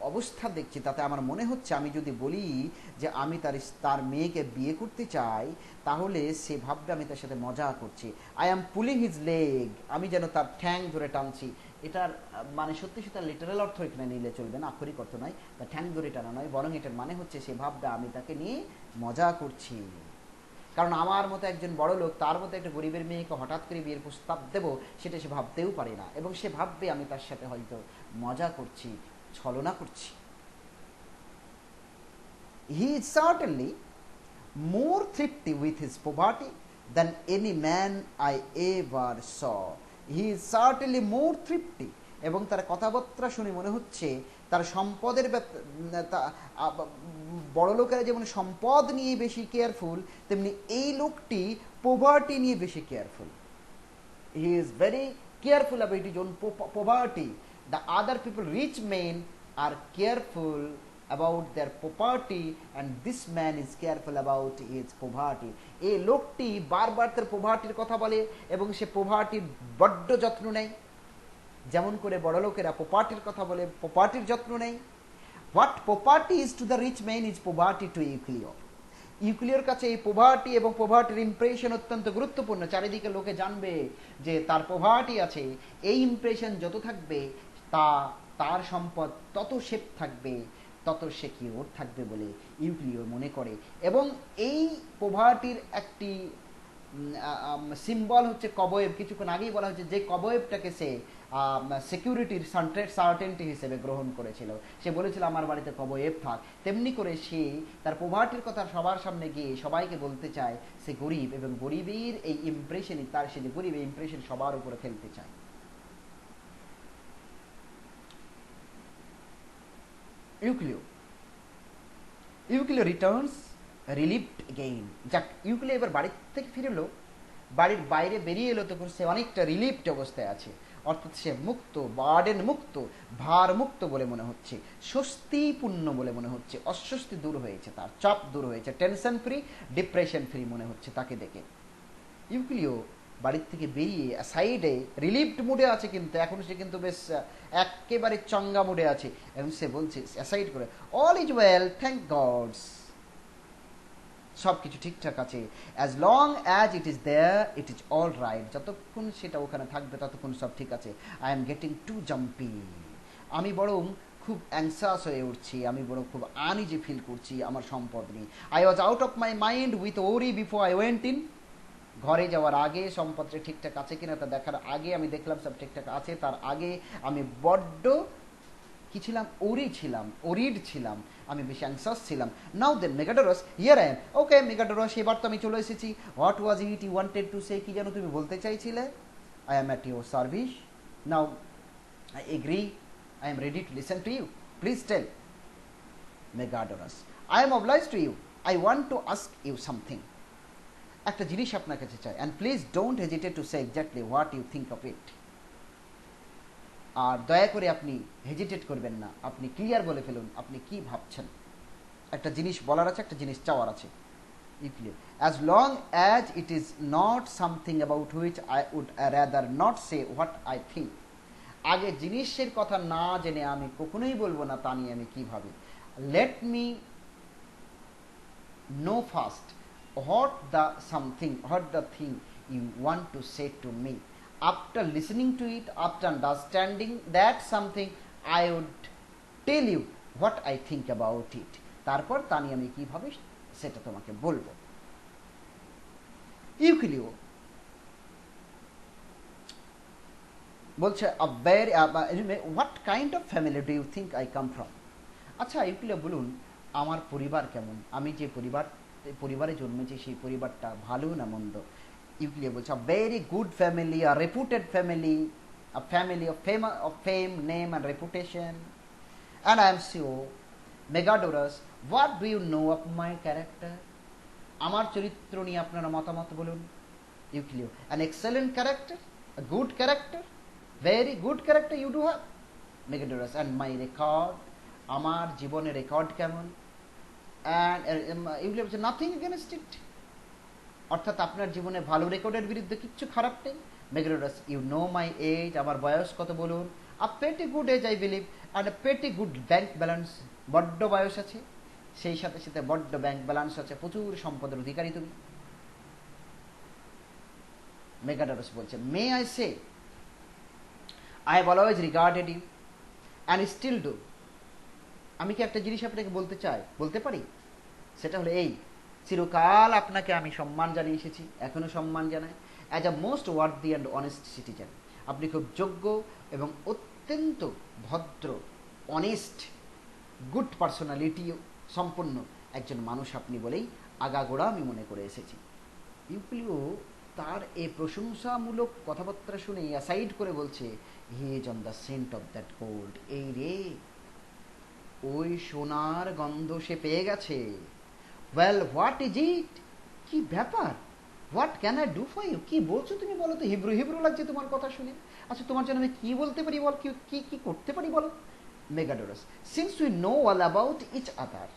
অবস্থা দেখছি তাতে আমার মনে হচ্ছে আমি যদি বলি যে আমি তার মেয়েকে বিয়ে করতে চাই, তাহলে সে ভাববে আমি তার সাথে মজা করছি। I am pulling his leg, আমি যেন তার ঠ্যাং ধরে টানছি। এটার মানে সত্যি সে তার লিটারাল অর্থ এখানে নিলে চলবে না, আক্ষরিক অর্থ নয়, তার ঠ্যাং ধরে টানা নয়, বরং এটার মানে হচ্ছে সে ভাববে আমি তাকে নিয়ে মজা করছি। কারণ আমার মতো একজন বড় লোক তার মতো একটা গরিবের মেয়েকে হঠাৎ করে বিয়ের প্রস্তাব দেবো, সেটা সে ভাবতেও পারে না, এবং সে ভাববে আমি তার সাথে হয়তো মজা করছি, ছলনা করছি। He is certainly more thrifty with his poverty than any man I ever saw. He is certainly more thrifty, এবং তার কথাবার্তা শুনে মনে হচ্ছে তার সম্পদের বড় লোকেরা যেমন সম্পদ নিয়ে বেশি কেয়ারফুল, তেমনি এই লোকটি পোভার্টি নিয়ে বেশি careful. He is very careful about his own poverty. The other people, rich men, are careful about their poverty, and this man is careful about his poverty. এই লোকটি বারবার তার পোভার্টির কথা বলে এবং সে পোভার্টির বড্ড যত্ন নেয়, যেমন করে বড় লোকেরা পোভার্টির কথা বলে পোভার্টির যত্ন নেয়। What poverty is to the rich man is poverty to Euclid. ইউক্লিয়ার কাছে এই পোভার্টি এবং পোভার্টির ইমপ্রেশন অত্যন্ত গুরুত্বপূর্ণ। চারিদিকে লোকে জানবে যে তার পোভার্টি আছে, এই ইমপ্রেশন যত থাকবে তার সম্পদ তত শেপ থাকবে, তত সিকিউর থাকবে বলে ইউক্লিয়ার মনে করে। এবং এই পোভার্টির একটি সিম্বল হচ্ছে কবয়েব। কিছুক্ষণ আগেই বলা হচ্ছে যে কবয়েবটাকে সে সিকিউরিটির সার্টেনটি হিসেবে গ্রহণ করেছিল, সে বলেছিল আমার বাড়িতে কবয়েব থাক। তেমনি করে সে তার পোভার্টির কথা সবার সামনে গিয়ে সবাইকে বলতে চায় সে গরিব, এবং গরিবের এই ইমপ্রেশনই, তার সে যে গরিব এই ইমপ্রেশন সবার উপরে ফেলতে চায়। ইউক্লিও ইউক্লিও রিটার্নস রিলিভড এগেইন। যাক, ইউক্লিও এবার বাড়ির থেকে ফিরে এলো, বাড়ির বাইরে বেরিয়ে এলো, তখন সে অনেকটা রিলিভড অবস্থায় আছে, অর্থাৎ সে মুক্ত, বার্ডেন মুক্ত, ভার মুক্ত বলে মনে হচ্ছে, স্বস্তিপূর্ণ বলে মনে হচ্ছে, অস্বস্তি দূর হয়েছে, তার চাপ দূর হয়েছে, টেনশন ফ্রি, ডিপ্রেশন ফ্রি মনে হচ্ছে তাকে দেখে। ইউক্লিও বাড়ির থেকে বেরিয়ে সাইডে রিলিভড মুডে আছে, কিন্তু এখন সে কিন্তু বেশ একেবারে চঙ্গা মুডে আছে, এবং সে বলছে অ্যাসাইড করে, all is well, thank gods, সব কিছু ঠিকঠাক আছে, as long as it is there it is all right, যতক্ষণ সেটা ওখানে থাকবে ততক্ষণ সব ঠিক আছে। I am getting too jumpy, আমি বরং খুব অ্যাংসাস হয়ে উঠছি, আমি বরং খুব আনইজি ফিল করছি আমার সম্পদ নিয়ে। I was out of my mind with ওরি বিফোর আই ওয়েন্ট ইন, ঘরে যাওয়ার আগে সম্পদটা ঠিকঠাক আছে কিনা তা দেখার আগে আমি দেখলাম সব ঠিকঠাক আছে, তার আগে আমি বড্ড কি ছিলাম, ওরিড ছিলাম, আমি বেশি অ্যাংসাস ছিলাম। Now then Megadorus, here I am, okay Megadorus, এবার তো আমি চলে এসেছি। What was it you wanted to say, কি যেন তুমি বলতে চাইছিলে? I am at your service, now I agree, I am ready to listen to you, please tell. Megadorus, I am obliged to you, I want to ask you something, একটা জিনিস আপনার কাছে চাই, and please don't hesitate to say exactly what you think of it, আর দয়া করে আপনি hesitate করবেন না, আপনি ক্লিয়ার বলে ফেলুন আপনি কি ভাবছেন। একটা জিনিস বলার আছে, একটা জিনিস চাওয়ার আছে। Clear, as long as it is not something about which I would rather not say what I think, আগে জিনিসের কথা না জেনে আমি কখনোই বলবো না তা নিয়ে আমি কি ভাবি। Late me no first what the thing you want to say to me. After listening to it, after understanding that something, I would tell you what I think about it. তারপর তা নিয়ে আমি কি ভাবি সেটা তোমাকে বলবো। ইউক্লিও বলছে what kind of family do you think I come from. আচ্ছা ইউক্লিও বলুন আমার পরিবার কেমন, আমি যে পরিবারে জন্মেছি সেই পরিবারটা ভালো না মন্দ। ইউক্লিও বলছে a very good family, a reputed family, a family of fame, name and reputation, and I am sure Megadorus what do you know of my character, আমার চরিত্র নিয়ে আপনারা মতামত বলুন। Euclio, an excellent character, a good character, very good character you do have. Megadorus, and my record, আমার জীবনের record কেমন? ইউক্লিও বলছে নাথিং এগেনস্ট ইট, অর্থাৎ আপনার জীবনে ভালো রেকর্ডের বিরুদ্ধে কিচ্ছু খারাপ নেই। মেগাডোরাস, ইউ নো মাই এজ, আমার বয়স কত বলুন। আ পেটি good age I believe, and a পেটি গুড ব্যাংক ব্যালেন্স, বড্ড বয়স আছে, সেই সাথে সাথে বড্ড ব্যাংক ব্যালেন্স আছে, প্রচুর সম্পদের অধিকারী তুমি। মেগাডোরাস বলছে may I say I have always regarded you and still do, আমি কি একটা জিনিস আপনাকে বলতে চাই, বলতে পারি, সেটা হলো এই, চিরকাল আপনাকে আমি সম্মান জানিয়ে এসেছি, এখনো সম্মান জানাই, as a most worthy and honest citizen, আপনি খুব যোগ্য এবং অত্যন্ত ভদ্র, অনেস্ট, গুড পার্সোনালিটি সম্পন্ন একজন মানুষ আপনি বলেই আগাগোড়া আমি মনে করে এসেছি। ইউক্লিও তার এই প্রশংসামূলক কথাবার্তা শুনে অ্যাসাইড করে বলছে he is on the scent of that gold, এই রে ওই সোনার গন্ধ সে পেয়ে গেছে। ওয়েল হোয়াট ইজ ইট, কি ব্যাপার, what can I do for you, কি বলছো তুমি বলো তো, হিব্রু হিব্রু লাগছে তোমার কথা শুনে। আচ্ছা তোমার জন্য আমি কি বলতে পারি বল, কি কি করতে পারি বলো। Megadorus, since we know all about each other,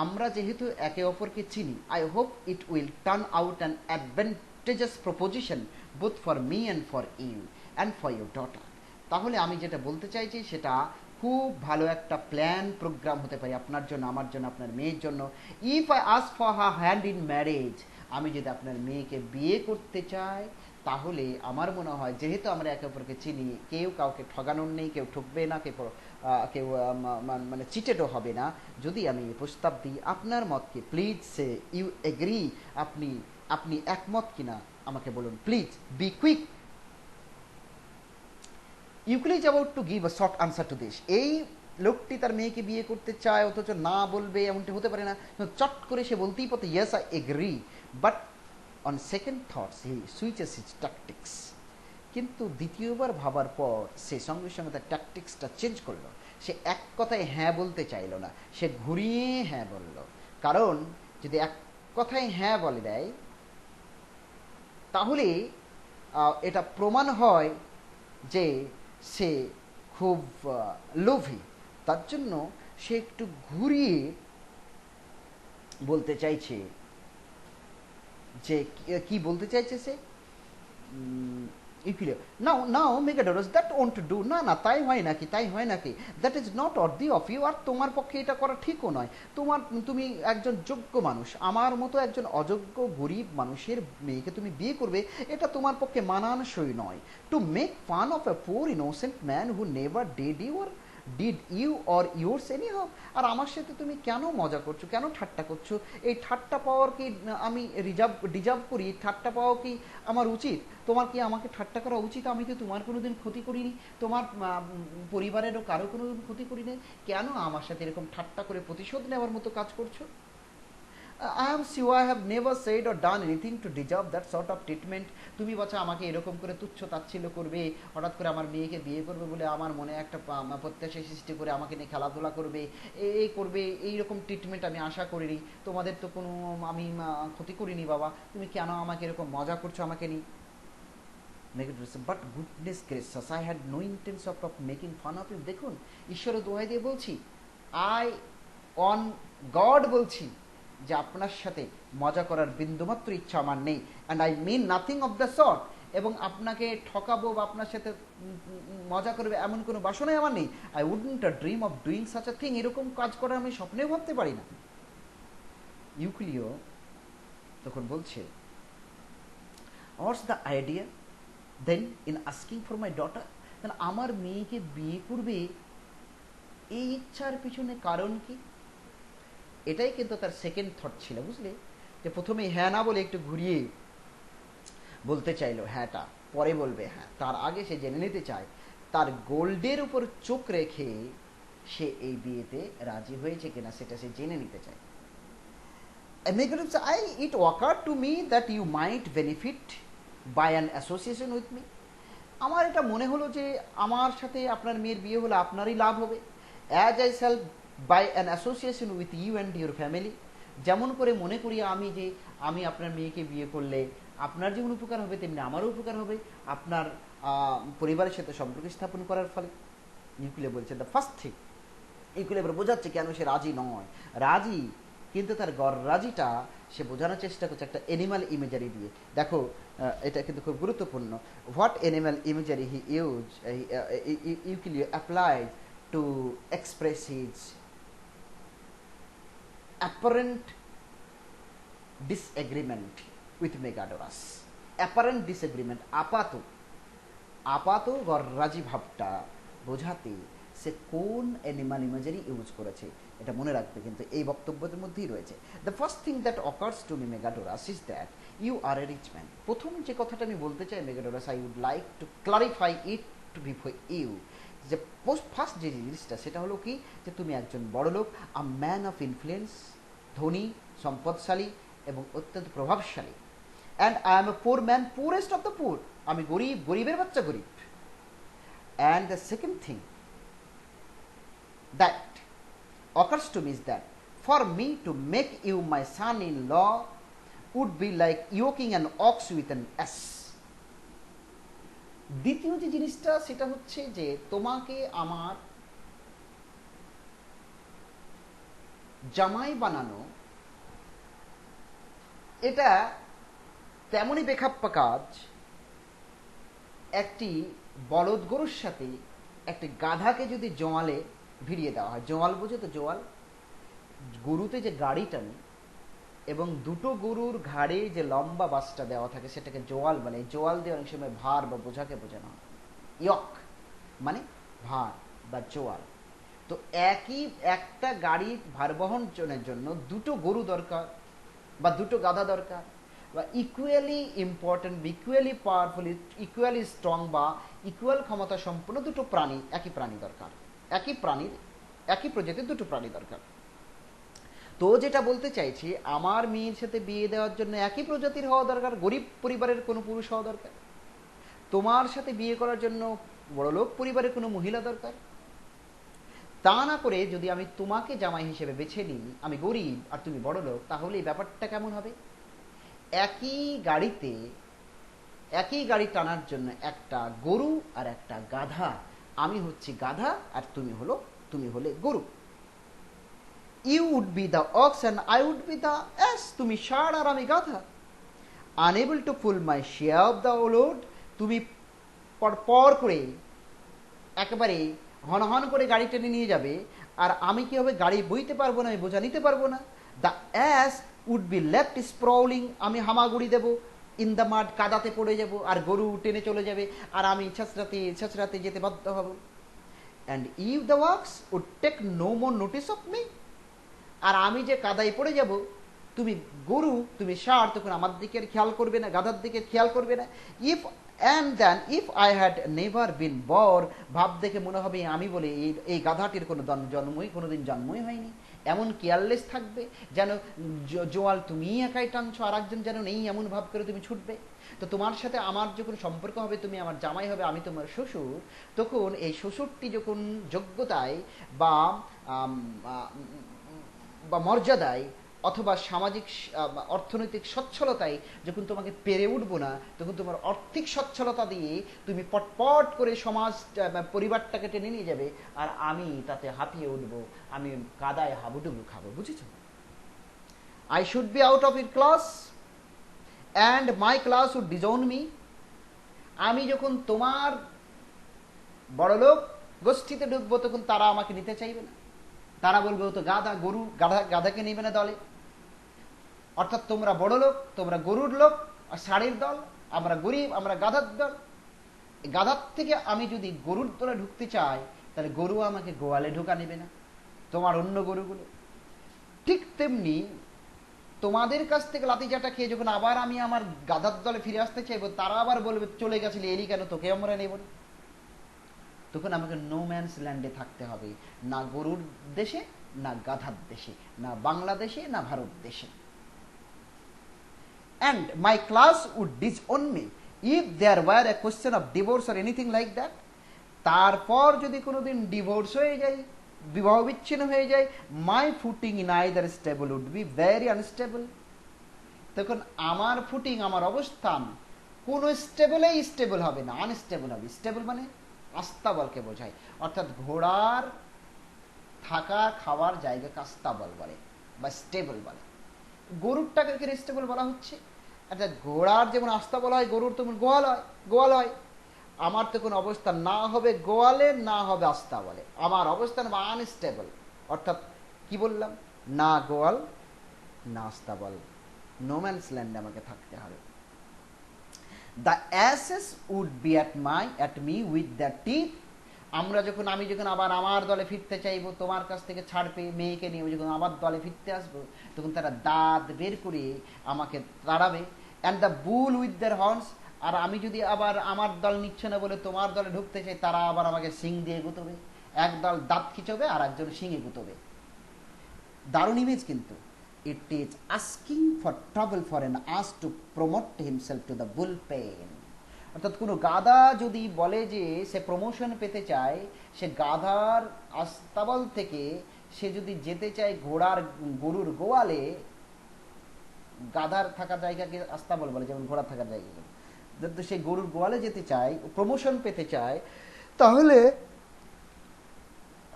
আমরা যেহেতু একে অপরকে চিনি, I hope it will turn out an advantageous proposition both for me and for you and for your daughter, তাহলে আমি যেটা বলতে চাইছি সেটা খুব ভালো একটা প্ল্যান প্রোগ্রাম হতে পারে আপনার জন্য, আমার জন্য, আপনার মেয়ের জন্য। If I ask for her hand in marriage, আমি যদি আপনার মেয়েকে বিয়ে করতে চাই, তাহলে আমার মনে হয় যেহেতু আমরা একে অপরকে চিনি, কেউ কাউকে ঠগানোর নেই, কেউ ঠকবে না, কেউ মানে চিটেডও হবে না, যদি আমি প্রস্তাব দিই, আপনার মতকে প্লিজ সে ইউ এগ্রি, আপনি একমত কিনা আমাকে বলুন, please be quick. Euclid is about to give a short answer to this, এই লোকটি তার মেয়েকে বিয়ে করতে চায় অথচ না বলবে এমনটি হতে পারে না, চট করে সে বলতেই পারত yes I agree, but on second thoughts he switches his tactics, কিন্তু দ্বিতীয়বার ভাবার পর সে সঙ্গে সঙ্গে তার ট্যাকটিক্সটা চেঞ্জ করলো। সে এক কথায় হ্যাঁ বলতে চাইলো না, সে ঘুরিয়ে হ্যাঁ বলল। কারণ যদি এক কথায় হ্যাঁ বলে দেয় তাহলে এটা প্রমাণ হয় যে সে খুব লোভী। তার জন্য সে একটু ঘুরিয়ে বলতে চাইছে যে কি বলতে চাইছে সে, Euclio, now now Megadorus, that won't do, না না তাই হয় নাকি, তাই হয় নাকি, that is not worthy of you, আর তোমার পক্ষে এটা করা ঠিকও নয়। তুমি একজন যোগ্য মানুষ, আমার মতো একজন অযোগ্য গরিব মানুষের মেয়েকে তুমি বিয়ে করবে, এটা তোমার পক্ষে মানানসই নয়। To make fun of a poor innocent man who never did you or yours any how. আর আমার সাথে তুমি কেন মজা করছো, কেন ঠাট্টা করছো? এই ঠাট্টা পাওয়ার কি আমি ডিজার্ভ করি? ঠাট্টা পাওয়া কি আমার উচিত? তোমার কি আমাকে ঠাট্টা করা উচিত? আমি তো তোমার কোনো দিন ক্ষতি করিনি, তোমার পরিবারেরও কারো কোনো দিন ক্ষতি করিনি, কেন আমার সাথে এরকম ঠাট্টা করে প্রতিশোধ নেওয়ার মতো কাজ করছো? I am sure I have never said or done anything to deserve that sort of treatment. তুমি বাচ্চা আমাকে এরকম করে তুচ্ছ তাচ্ছিল্য করবে, হঠাৎ করে আমার মেয়েকে বিয়ে করবে বলে আমার মনে একটা প্রত্যাশা সৃষ্টি করে আমাকে নিয়ে খেলাধুলা করবে, এই করবে, এইরকম ট্রিটমেন্ট আমি আশা করিনি। তোমাদের তো কোনো আমি ক্ষতি করিনি বাবা, তুমি কেন আমাকে এরকম মজা করছো আমাকে নিয়ে? But goodness gracious, I had no intents of making fun of you. দেখুন, ঈশ্বরের দোহাই দিয়ে বলছি, আই অন গড বলছি যে আপনার সাথে মজা করার বিন্দুমাত্র ইচ্ছা আমার নেই, and I mean nothing of the sort. এবং আপনাকে ঠকাবো বা আপনার সাথে মজা করবে এমন কোনো বাসনাই আমার নেই। I wouldn't dream of doing such a thing, এরকম কাজ করার আমি স্বপ্নেও ভাবতে পারি না। ইউক্লিও তখন বলছে, what's the idea then in asking for my daughter? তাহলে আমার মেয়েকে বিয়ে করবে এই ইচ্ছার পিছনে কারণ কি? এটাই কিন্তু তার সেকেন্ড থট ছিল, বুঝলে? যে প্রথমে হ্যাঁ না বলে একটু ঘুরিয়ে বলতে চাইলো হ্যাঁটা, পরে বলবে হ্যাঁ। তার আগে সে জেনে নিতে চায় তার গোল্ডের উপর চোখ রেখে সে এই বিয়েতে রাজি হয়েছে কিনা, সেটা সে জেনে নিতে চায়। It occurred to me that you might benefit by an association with me. আমার এটা মনে হলো যে আমার সাথে আপনার মেয়ের বিয়ে হলে আপনারই লাভ হবে। As I sell by an association with you and your family, যেমন করে মনে করি আমি যে আমি আপনার মেয়েকে বিয়ে করলে আপনার যেমন উপকার হবে তেমনি আমারও উপকার হবে, আপনার পরিবারের সাথে সম্পর্ক স্থাপন করার ফলে। ইউক্লিয়া বলছে দ্য ফার্স্ট থিং, ইউক্লিয়া এবার বোঝাচ্ছে কেন সে রাজি নয়। রাজি, কিন্তু তার রাজিটা সে বোঝানোর চেষ্টা করছে একটা অ্যানিমাল ইমেজারি দিয়ে। দেখো, এটা কিন্তু খুব গুরুত্বপূর্ণ। What animal imagery he use Euclio applied to express his apparent disagreement with Megadoras. Apparent disagreement, আপাত গররাজি ভাবটা বোঝাতে সে কোন অ্যানিমাল ইমেজারি ইউজ করেছে এটা মনে রাখবে, কিন্তু এই বক্তব্যের মধ্যেই রয়েছে। The first thing that occurs to me Megadorus is that you are a rich man. প্রথম যে কথাটা আমি বলতে চাই Megadorus, I would like to clarify it to before you, যে ফার্স্ট যে জিনিসটা সেটা হলো কি, যে তুমি একজন বড় লোক, আ ম্যান অফ ইনফ্লুয়েন্স, ধনী, সম্পদশালী এবং অত্যন্ত প্রভাবশালী। And I am a poor man, poorest of the poor, আমি গরিব, গরিবের বাচ্চা গরিব। And the second thing that occurs to me is that for me to make you my son-in-law would be like yoking an ox with an ass. দ্বিতীয় যে জিনিসটা সেটা হচ্ছে যে তোমাকে আমার জামাই বানানো এটা তেমনই বেখাপ্পা কাজ একটি বলদ গরুর সাথে একটি গাধাকে যদি জোয়ালে ভিড়িয়ে দেওয়া হয়। জোয়াল বোঝো তো? জোয়াল, গরুতে যে গাড়ি টানে এবং দুটো গরুর ঘাড়ে যে লম্বা বাসটা দেওয়া থাকে সেটাকে জোয়াল বলে। জোয়াল দিয়ে অনেক সময় ভার বা বোঝাকে বোঝানো হয়। ইয়ক মানে ভার বা জোয়াল। তো একটা গাড়ির ভার বহনের জন্য দুটো গরু দরকার বা দুটো গাধা দরকার, বা equally important, equally powerful, equally strong বা ইকুয়াল ক্ষমতা সম্পন্ন দুটো প্রাণী, একই প্রাণী দরকার। একই প্রজাতির দুটো প্রাণী দরকার। তো যেটা বলতে চাইছি, আমার মেয়ের সাথে বিয়ে দেওয়ার জন্য একই প্রজাতির হওয়া দরকার, গরিব পরিবারের কোনো পুরুষ হওয়া দরকার। তোমার সাথে বিয়ে করার জন্য বড়লোক পরিবারের কোনো মহিলা দরকার? তা না করে যদি আমি তোমাকে জামাই হিসেবে বেছে নিই, আমি গরিব আর তুমি বড়লোক, তাহলে এই ব্যাপারটা কেমন হবে? একই গাড়িতে, একই গাড়ি টানার জন্য একটা গরু আর একটা গাধা, আমি হচ্ছি গাধা আর তুমি হলে গরু। You would be the ox and I would be the ass, তুমি ষাঁড় আর আমি গাধা। Unable to pull my share of the load, তুমি পর করে একেবারে হন করে গাড়ি টেনে নিয়ে যাবে, আর আমি কি হবে, গাড়ি বইতে পারবো না, আমি বোঝা নিতে পারবো না। The ass would be left sprawling, আমি হামাগুড়ি দেবো, ইন দ্য মাড, কাদাতে পড়ে যাব, আর গরু টেনে চলে যাবে, আর আমি ছেঁচড়াতে যেতে বাধ্য হব। And you the ox would take no more notice of me, আর আমি যে কাদায় পড়ে যাব, তুমি গরু, তুমি ষাঁড়, তখন আমার দিকে খেয়াল করবে না, গাধার দিকে খেয়াল করবে না। If and then if I had never been born, ভাব দেখে মনে হবে আমি বলে এই গাধাটির কোনো কোনোদিন জন্মই হয়নি। এমন কেয়ারলেস থাকবে যেন জোয়াল তুমি একাই টানছো, আর একজন যেন নেই, এমন ভাব করে তুমি ছুটবে। তো তোমার সাথে আমার যখন সম্পর্ক হবে, তুমি আমার জামাই হবে, আমি তোমার শ্বশুর, তখন এই শ্বশুরটি যখন যোগ্যতায় বা মর্যাদায় অথবা সামাজিক অর্থনৈতিক সচ্ছলতায় যখন তোমাকে পেরে উঠবো না, তখন তোমার আর্থিক সচ্ছলতা দিয়ে তুমি পটপট করে সমাজ পরিবারটাকে টেনে নিয়ে যাবে, আর আমি তাতে হাঁপিয়ে উঠবো, আমি কাদায় হাবুডুবু খাবো। বুঝেছো? I should be out of it class and my class would disown me. আমি যখন তোমার বড়লোক গোষ্ঠীতে ঢুকবো, তখন তারা আমাকে নিতে চাইবে না, তারা বলবে ও তো গাধা, গরু, গাধাকে নেবে না দলে। অর্থাৎ তোমরা বড় লোক, তোমরা গরুর লোক আর ষাঁড়ের দল, আমরা গরিব, আমরা গাধার দল। গাধার থেকে আমি যদি গরুর দলে ঢুকতে চাই, তাহলে গরু আমাকে গোয়ালে ঢোকা নেবে না, তোমার অন্য গরুগুলো। ঠিক তেমনি তোমাদের কাছ থেকে লাতিচাটা খেয়ে যখন আবার আমি আমার গাধার দলে ফিরে আসতে চাইবো, তারা আবার বলবে চলে গেছিলি, এলি কেন, তোকে আমরা নেব না। তখন আমাকে নো ম্যানস ল্যান্ডে থাকতে হবে, না গরুর দেশে, না গাধার দেশে, না বাংলাদেশে, না ভারত দেশে। And my class would disown me if there were a question of divorce or anything like that. তারপর যদি কোনোদিন ডিভোর্স হয়ে যায়, বিবাহ বিচ্ছিন্ন হয়ে যায়, my footing in either stable would be very unstable. তখন আমার ফুটিং, আমার অবস্থান কোনো স্টেবল হবে না, আনস্টেবল হবে। স্টেবল মানে আস্তাবলকে বোঝায়, অর্থাৎ ঘোড়ার থাকা খাওয়ার জায়গাকে আস্তাবল বলে বা স্টেবল বলে। গরুরটাকে স্টেবল বলা হচ্ছে। আচ্ছা, ঘোড়ার যেমন আস্তাবল হয়, গরুর তেমন গোয়াল হয়। আমার তো কোনো অবস্থান না হবে গোয়ালে, না হবে আস্তাবলে, আমার অবস্থান আনস্টেবল। অর্থাৎ কি বললাম, না গোয়াল না আস্তাবল, নো ম্যানস ল্যান্ডে আমাকে থাকতে হবে। The asses would be at me with the teeth. আমি যখন আবার আমার দলে ফিরতে চাইবো, তোমার কাছ থেকে ছাড় পেয়ে মেয়েকে নিয়ে যখন আবার দলে ফিরতে আসবো, তখন তারা দাঁত বের করে আমাকে তাড়াবে। And the bull with their horns, আর আমি যদি আবার আমার দল নিচ্ছে না বলে তোমার দলে ঢুকতে চাই, তারা আবার আমাকে শিং দিয়ে গুতবে। এক দল দাঁত খিচবে আর একজন শিঙে গুতবে। দারুণ ইমেজ কিন্তু। It is asking for trouble for an ass to promote himself to the bull pen. অর্থাৎ কোনো গাধা যদি বলে যে সে প্রমোশন পেতে চায়, সে গাধার আস্তাবল থেকে সে যদি যেতে চায় গরুর গোয়ালে, গাধার থাকার জায়গাকে আস্তাবল বলে, যেমন ঘোড়া থাকার জায়গা, যদি সে গরুর গোয়ালে যেতে চায়, প্রমোশন পেতে চায়, তাহলে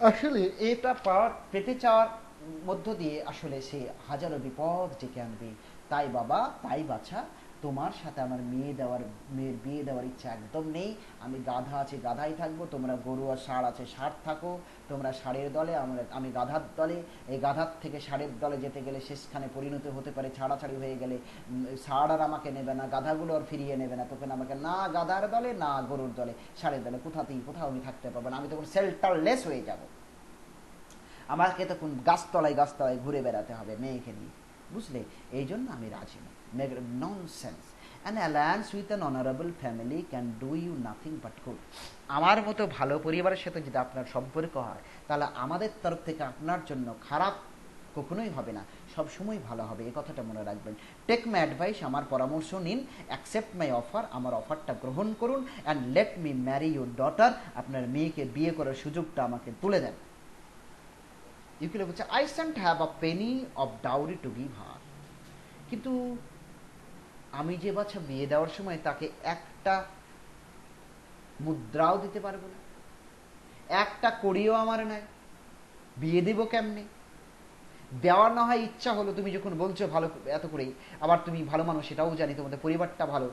আসলে এটা পেতে চাওয়ার মধ্য দিয়ে আসলে সে হাজারো বিপদ ডেকে আনবে। তাই বাবা, তাই বাছা, তোমার সাথে আমার মেয়ের বিয়ে দেওয়ার ইচ্ছা একদম নেই। আমি গাধা আছে গাধাই থাকবো, তোমরা গরু আর ষাঁড় আছে ষাঁড় থাকো, তোমরা ষাঁড়ের দলে, আমি গাধার দলে। এই গাধার থেকে ষাঁড়ের দলে যেতে গেলে শেষখানে পরিণত হতে পারে ছাড়াছাড়ি হয়ে গেলে, ষাঁড় আর আমাকে নেবে না, গাধাগুলো আর ফিরিয়ে নেবে না, তখন আমাকে না গাধার দলে না গরুর দলে, ষাঁড়ের দলে কোথাও আমি থাকতে পারবো না। আমি তখন শেল্টারলেস হয়ে যাব। আমাকে তখন গাছতলায় ঘুরে বেড়াতে হবে মেয়েকে নিয়ে, বুঝলে? এই জন্য আমি রাজি নই। Nonsense. An alliance with an honorable family can do you nothing but good. আমার মতো ভালো পরিবারের সাথে যদি আপনার সম্পর্ক হয়, তাহলে আমাদের তরফ থেকে আপনার জন্য খারাপ কখনোই হবে না, সবসময় ভালো হবে, এই কথাটা মনে রাখবেন। টেক মাই অ্যাডভাইস, আমার পরামর্শ নিন, অ্যাকসেপ্ট মাই অফার, আমার অফারটা গ্রহণ করুন, and let me marry your daughter, আপনার মেয়েকে বিয়ে করার সুযোগটা আমাকে তুলে দেন। ইউকিলে বলছে I shan't have a Penney of dowry to give her, কিন্তু আমি যে বাচ্চা বিয়ে দেওয়ার সময় তাকে একটা মুদ্রাও দিতে পারবো না, একটা কড়িও আমার নাই, বিয়ে দেবো কেমনে? দেওয়ার না হয় ইচ্ছা হলো, তুমি যখন বলছো ভালো এত করেই, আবার তুমি ভালো মানুষ সেটাও জানি, তোমাদের পরিবারটা ভালো,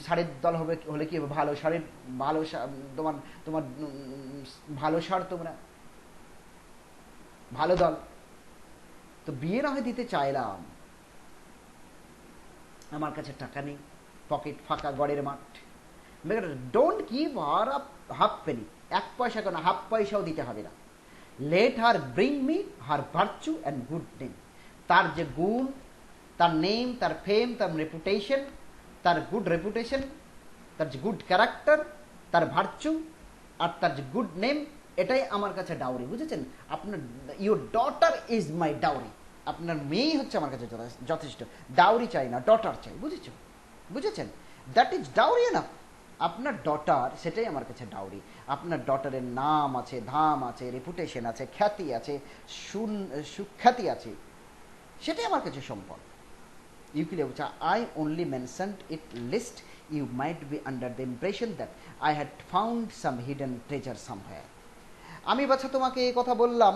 সারের দল হবে হলে কি হবে, ভালো সারের ভালো তোমার তোমার ভালো সার, তোমরা ভালো দল, তো বিয়ে না হয় দিতে চাইলাম, আমার কাছে টাকা নেই, পকেট ফাঁকা, গড়ের মাঠ। Don't give her up half Penney, এক পয়সা কেন, হাফ পয়সাও দিতে হবে না। Let her bring me her virtue and good name, তার যে গুণ, তার নেম, তার ফেম, তার রেপুটেশন, তার গুড রেপুটেশন, তার যে গুড ক্যারেক্টার, তার ভার্চু আর তার যে গুড নেম, এটাই আমার কাছে ডাউরি, বুঝেছেন? আপনার your daughter is my dowry, আপনার মেয়েই হচ্ছে আমার কাছে যথেষ্ট, ডাউরি চাই না, ডটার চাই, বুঝেছেন? দ্যাট ইজ ডাউরি এনাফ, আপনার ডটার সেটাই আমার কাছে ডাউরি। আপনার ডটারের নাম আছে, ধাম আছে, রেপুটেশন আছে, খ্যাতি আছে, সুখ্যাতি আছে, সেটাই আমার কাছে সম্পদ। ইউকিলে বলছে I only mentioned it lest you might be under the impression that I had found some hidden treasure somewhere. আমি বাছা তোমাকে এই কথা বললাম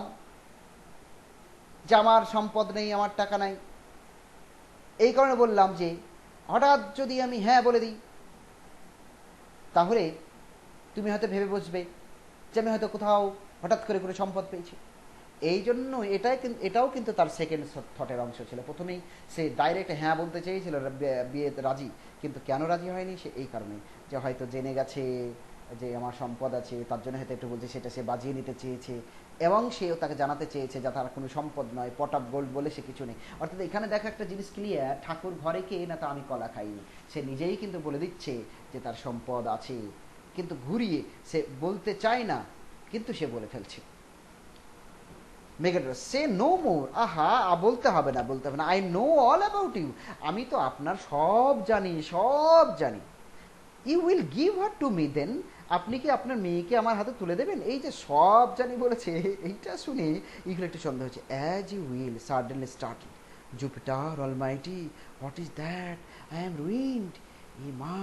যে আমার সম্পদ নেই, আমার টাকা নাই, এই কারণে বললাম যে হঠাৎ যদি আমি হ্যাঁ বলে দিই, তাহলে তুমি হয়তো ভেবে বসবে যে আমি হয়তো কোথাও হঠাৎ করে কোনো সম্পদ পেয়েছি। এই জন্য এটাও কিন্তু তার সেকেন্ড থটের অংশ ছিল। প্রথমেই সে ডাইরেক্ট হ্যাঁ বলতে চেয়েছিল, বিয়েতে রাজি, কিন্তু কেন রাজি হয়নি সে এই কারণে যে হয়তো জেনে গেছে যে আমার সম্পদ আছে, তার জন্য হয়তো একটু বলছে, সেটা সে বাজিয়ে নিতে চেয়েছে, এবং সেও তাকে জানাতে চেয়েছে যে তার কোনো সম্পদ নয়, পট অফ গোল্ড বলে সে কিছু নেই। অর্থাৎ এখানে দেখা একটা জিনিস ক্লিয়ার, ঠাকুর ঘরে কে না তা আমি কলা খাইনি, সে নিজেই কিন্তু বলে দিচ্ছে যে তার সম্পদ আছে, কিন্তু ঘুরিয়ে সে বলতে চায় না, কিন্তু সে বলে ফেলছে। মেগাডোর সে নো মোর, আহা বলতে হবে না, I know all about you, আমি তো আপনার সব জানি। You will give her to me then, আপনি কি আপনার মেয়েকে আমার হাতে তুলে দেবেন? এই যে সব জানি বলেছে, এইটা শুনে এগুলো একটু সন্দেহ হচ্ছে। As you will suddenly started, Jupiter almighty, what is that, I am ruined. এ মা,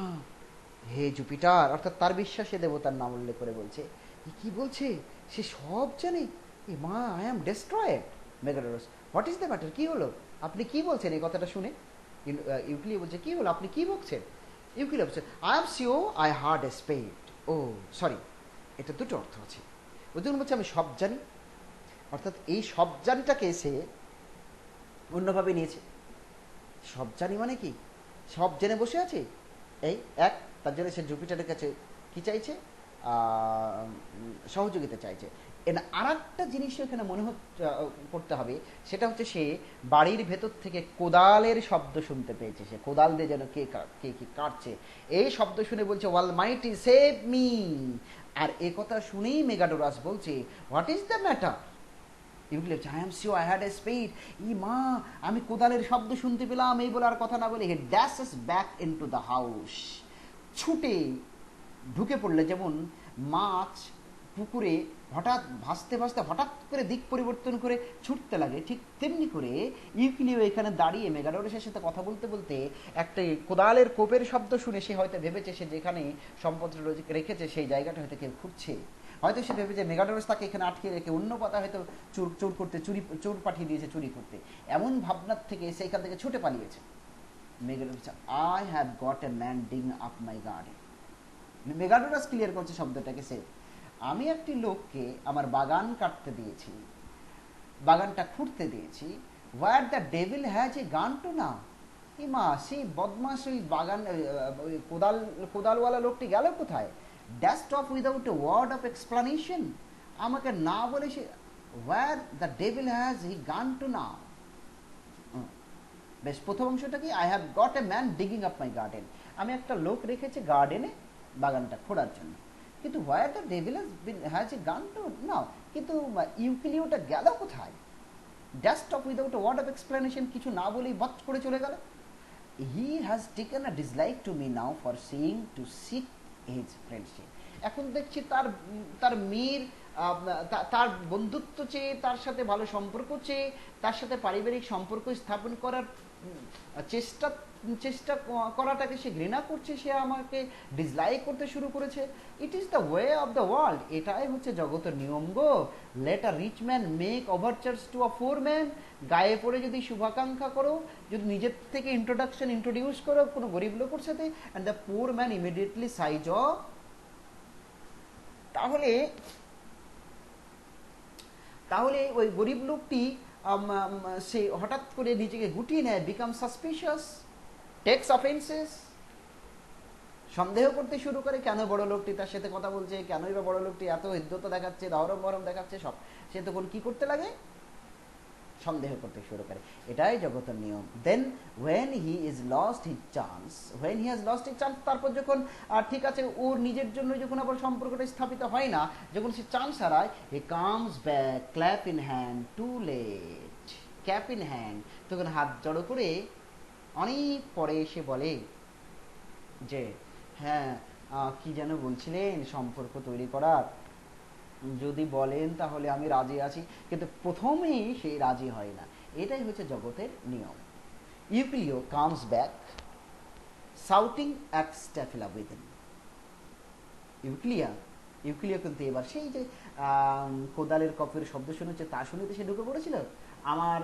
হে জুপিটার, অর্থাৎ তার বিশ্বাসে দেবতার নাম উল্লেখ করে বলছে, কি বলছে, সে সব জানে, এ মা, I am destroyed. Megadorus, what is the matter, কি হলো, আপনি কি বলছেন? এই কথাটা শুনে ইউক্লিও বলছে, কি হলো, আপনি কি বলছেন? ইউক্লিও বলছে, I am sure I heard a spade. Oh sorry, এটা দুটো অর্থ আছে। ওই জন্য বলছে আমি সব জানি, অর্থাৎ এই সব জানিটাকে সে অন্যভাবে নিয়েছে। সব জানি মানে কি, সব জেনে বসে আছে, এই এক, তার জন্য সে জুপিটারের কাছে কি চাইছে, সহযোগিতা চাইছে। আর একটা জিনিস এখানে মনে করতে হবে, সেটা হচ্ছে সে বাড়ির ভেতর থেকে কোদালের শব্দ শুনতে পেয়েছে, সে কোদাল দিয়ে যেন কে কি কাটছে, এই শব্দ শুনে বলছে অলমাইটি সেভ মি। আর এ কথা শুনেই মেগাডোরাস বলছে, what is the matter? Euclio, I am sure I had a spade. ই মা, আমি কোদালের শব্দ শুনতে পেলাম, এই বলে আর কথা না বলে হি ড্যাশেস ব্যাক ইনটু দ্য হাউস, ছুটে ঢুকে পড়লে যেমন মাছ পুকুরে হঠাৎ ভাসতে ভাসতে হঠাৎ করে দিক পরিবর্তন করে ছুটতে লাগে, ঠিক তেমনি করে ইউক্লিও এখানে দাঁড়িয়ে মেগাডোরাসের সাথে কথা বলতে বলতে একটা কোদালের কোপের শব্দ শুনে সে হয়তো ভেবেছে সে যেখানে সম্পদ রেখেছে সেই জায়গাটা হয়তো কেউ খুঁজছে, হয়তো সে ভেবেছে মেগাডোরাস তাকে এখানে আটকে রেখে অন্য পাতা হয়তো চোর করতে, চোর পাঠিয়ে দিয়েছে চুরি করতে, এমন ভাবনার থেকে সেইখান থেকে ছুটে পালিয়েছে। Megadorus, I have got a man ডিং up my garden. Megadorus clear করছে শব্দটাকে, সে, আমি একটি লোককে আমার বাগান কাটতে দিয়েছি, বাগানটা খুঁড়তে দিয়েছি, হোয়ার the devil has a gone to নাও। মা, সেই বদমাস ওই বাগান ওই কোদালওয়ালা লোকটি গেল কোথায়? Dashed off without a word of explanation, আমাকে না বলে সে, where the devil has he gone to now. বেশ, প্রথম অংশটা কি, I have got a man digging up my garden, আমি একটা লোক রেখেছি গার্ডেনে বাগানটা খোঁড়ার জন্য, কিন্তু where the devil has a gone to now, কিন্তু ইউক্লিওটা গেল কোথায়? Just off without word of explanation, কিছু না বলেই বচ করে চলে গেল। He has taken a dislike to me now for seeing to seek his friendship. এখন দেখছি তার তার মেয়ের তার বন্ধুত্ব চেয়ে, তার সাথে ভালো সম্পর্ক চেয়ে, তার সাথে পারিবারিক সম্পর্ক স্থাপন করার চেষ্টা চেষ্টা করাটাকে সে ঘৃণা করছে, সে আমাকে ডিসলাইক করতে শুরু করেছে। It is the way of the world, এটাই হচ্ছে জগতের নিয়ম গো। Let a rich man make overtures to a poor man, গায়ে পড়ে যদি শুভাকাঙ্ক্ষা করো, যদি নিজের থেকে ইন্ট্রোডিউস করো কোনো গরিব লোকের সাথে, and the poor man immediately size of, তাহলে তাহলে ওই গরিব লোকটি সে হঠাৎ করে নিজেকে গুটিয়ে নেয়, বিকাম সাসপিশিয়াস, টেক্স অফেন্সেস, সন্দেহ করতে শুরু করে, কেন বড় লোকটি তার সাথে কথা বলছে, কেনই বা বড় লোকটি এত হৃদ্যতা দেখাচ্ছে, ধরম বরম দেখাচ্ছে, সব সে তখন কি করতে লাগে, সন্দেহ করতে শুরু করে। এটাই জগতের নিয়ম। Then when he is lost his chance, when he has lost his chance, তারপর যখন ঠিক আছে ওর নিজের জন্য যখন আবার সম্পর্কটা স্থাপিত হয় না, যখন সে চান্স হারায়, he comes back clap in hand, too late, cap in hand, তখন হাত জড়ো করে অনেক পরে এসে বলে যে হ্যাঁ কি যেন বলছিলেন সম্পর্ক তৈরি করার, যদি বলেন তাহলে আমি রাজি আছি, কিন্তু প্রথমেই সেই রাজি হয় না। এটাই হচ্ছে জগতের নিয়ম। Euclio comes back shouting at Staphyla within. Euclio কিন্তু এবার সেই যে কোদালের কপের শব্দ শুনেছে তা শুনেতে সে ঢুকে পড়েছিল, আমার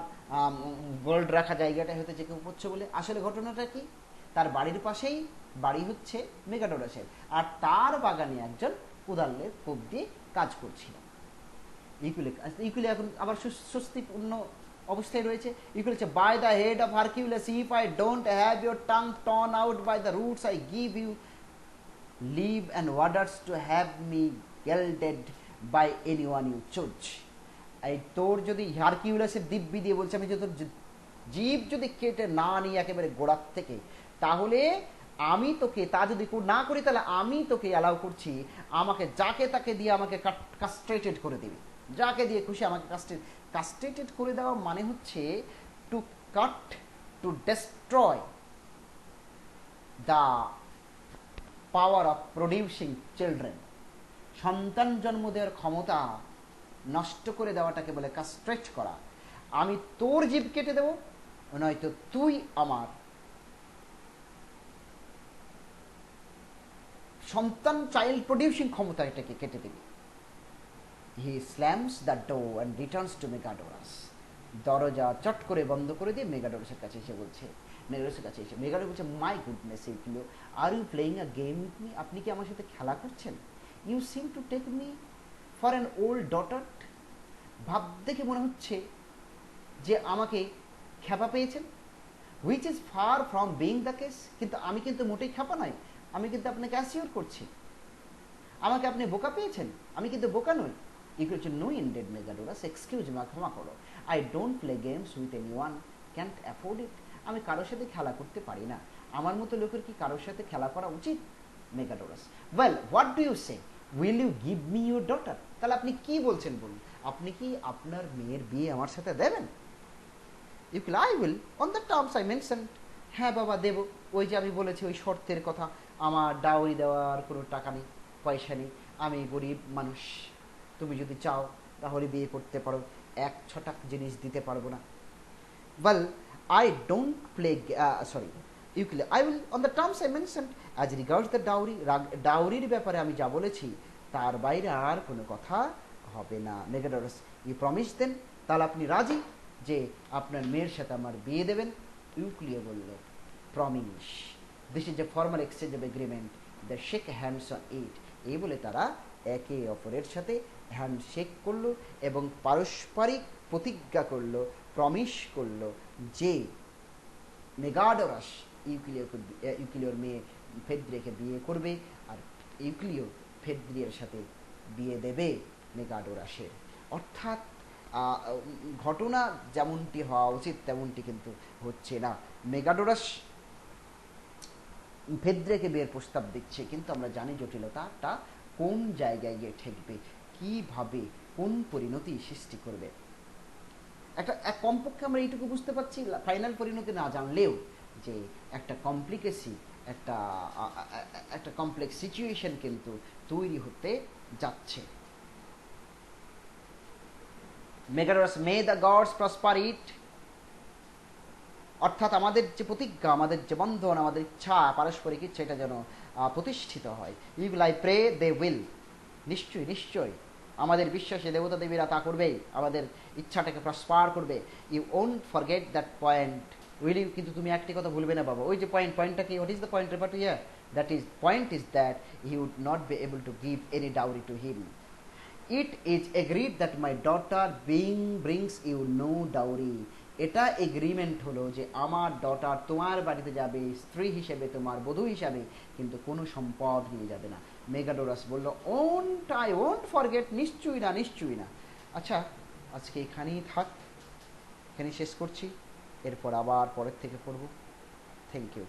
গোল্ড রাখা জায়গাটা হয়তো যে কেউ পড়ছে বলে। আসলে ঘটনাটা কি, তার বাড়ির পাশেই বাড়ি হচ্ছে মেগাডোরাসের, আর তার বাগানে একজন কোদালের কোপ দিয়ে কাজ করছিল। ইকুইলে এখন আবার স্বস্তিপূর্ণ অবস্থায় রয়েছে। ইকুইলে হচ্ছে, by the head of Hercules, if I don't have your tongue torn out by the roots, I give you leave and orders to have me gelded by anyone you choose. এই তোর যদি হারকিউলাসের দিব্যি দিয়ে বলছে, আমি যদি তোর জীব যদি কেটে না নিই একেবারে গোড়ার থেকে, তাহলে আমি তোকে, তা যদি না করি তাহলে আমি তোকে অ্যালাউ করছি আমাকে যাকে তাকে দিয়ে আমাকে কাস্ট্রেটেড করে দিবি, যাকে দিয়ে খুশি আমাকে কাস্ট্রেটেড করে দেওয়া মানে হচ্ছে two cut, to destroy the power of producing children. সন্তান জন্ম দেওয়ার ক্ষমতা নষ্ট করে দেওয়াটাকে বলে কাস্ট্রেট করা। আমি তোর জীব কেটে দেব, নয়তো তুই আমার সন্তান চাইল্ড প্রডিউসিং ক্ষমতা এটাকে কেটে দিবি। He slams the door and returns to Megadorus. দরজা চট করে বন্ধ করে দিয়ে মেগাডোরাসের কাছে এসে বলছে, মেগাডোরাস বলছে, my goodness Euclio, are you playing a game with me? আপনি কি আমার সাথে খেলা করছেন? You seem to take me for an old dotard. ভাব দেখে মনে হচ্ছে যে আমাকে খ্যাপা পেয়েছেন। Which is far from being the case. কিন্তু আমি কিন্তু মোটেই খ্যাপা নই, আমি কিন্তু আপনাকে অ্যাসিওর করছি আমাকে আপনি বোকা পেয়েছেন, আমি কিন্তু বোকা নই। ইকুয়েশন নো ইনডেড মেগাডোরাস, এক্সকিউজ মা, ক্ষমা করো, I don't play games with any one, can't afford it. আমি কারোর সাথে খেলা করতে পারি না। আমার মতো লোকের কি কারোর সাথে খেলা করা উচিত? Megadorus, well what do you say, will you give me your daughter? তাহলে আপনি কি বলছেন বলুন, আপনি কি আপনার মেয়ের বিয়ে আমার সাথে দেবেন? Euclio, I will on the terms I mention. হ্যাঁ বাবা দেব, ওই যে আমি বলেছি ওই শর্তের কথা, আমার ডাউরি দেওয়ার কোনো টাকা নেই, পয়সা নেই, আমি গরিব মানুষ, তুমি যদি চাও তাহলে বিয়ে করতে পারো, 1 ছটাক জিনিস দিতে পারবো না। Well I don't play, sorry Euclio, I will on the terms I mention as regards the dowry. ডাউরির ব্যাপারে আমি যা বলেছি তার বাইরে আর কোনো কথা হবে না। মেগাডোরাস, ইউ প্রমিস দেন, তাহলে আপনি রাজি যে আপনার মেয়ের সাথে আমার বিয়ে দেবেন? ইউক্লিও বলল, promise, this is a formal exchange of agreement, the shake hands on it. এই বলে তারা একে অপরের সাথে হ্যান্ডশেক করলো এবং পারস্পরিক প্রতিজ্ঞা করলো, প্রমিস করলো যে মেগাডোরাস ইউক্লিওর মেয়ে ফেদ্রিয়াকে বিয়ে করবে, আর ইউক্লিও ফেদ্রিয়ার সাথে বিয়ে দেবে মেগাডোরাসের। অর্থাৎ ঘটনা যেমনটি হওয়া উচিত তেমনটি কিন্তু হচ্ছে না। মেগাডোরাস ফেদ্রেকে বিয়ের প্রস্তাব দিচ্ছে, কিন্তু আমরা জানি জটিলতাটা কোন জায়গায় গিয়ে ঠেকবে, কিভাবে কোন পরিণতি সৃষ্টি করবে। কমপক্ষে আমরা এইটুকু বুঝতে পারছি, ফাইনাল পরিণতি না জানলেও, যে একটা কমপ্লিকেসি, একটা একটা কমপ্লেক্স সিচুয়েশন কিন্তু তৈরি হতে যাচ্ছে। মেগাডোরাস, মে দ্য গডস প্রসপার ইট, অর্থাৎ আমাদের যে প্রতিজ্ঞা, আমাদের যে বন্ধন, আমাদের ইচ্ছা, পারস্পরিক ইচ্ছা, এটা যেন প্রতিষ্ঠিত হয়। If I pray they will, নিশ্চয়ই নিশ্চয়ই আমাদের বিশ্বাসে দেবতা দেবীরা তা করবেই, আমাদের ইচ্ছাটাকে প্রসপার করবে। You won't forget that point, will you, কিন্তু তুমি একটি কথা ভুলবে না বাবা। ওই যে পয়েন্টটা কি, what is the point refer to here? That is, point is that he would not be able to give any dowry to him. It is agreed that my daughter brings you no dowry. এটা agreement হলো যে আমার daughter তোমার বাড়িতে যাবে স্ত্রী হিসেবে, তোমার বধূ হিসাবে, কিন্তু কোনো সম্পদ নিয়ে যাবে না। মেগাডোরাস বলল, আই ওন্ট ফরগেট, নিশ্চয়ই না, নিশ্চয়ই না। আচ্ছা, আজকে এখানেই থাক, এখানেই শেষ করছি, এরপর আবার পরের থেকে পড়ব। Thank you.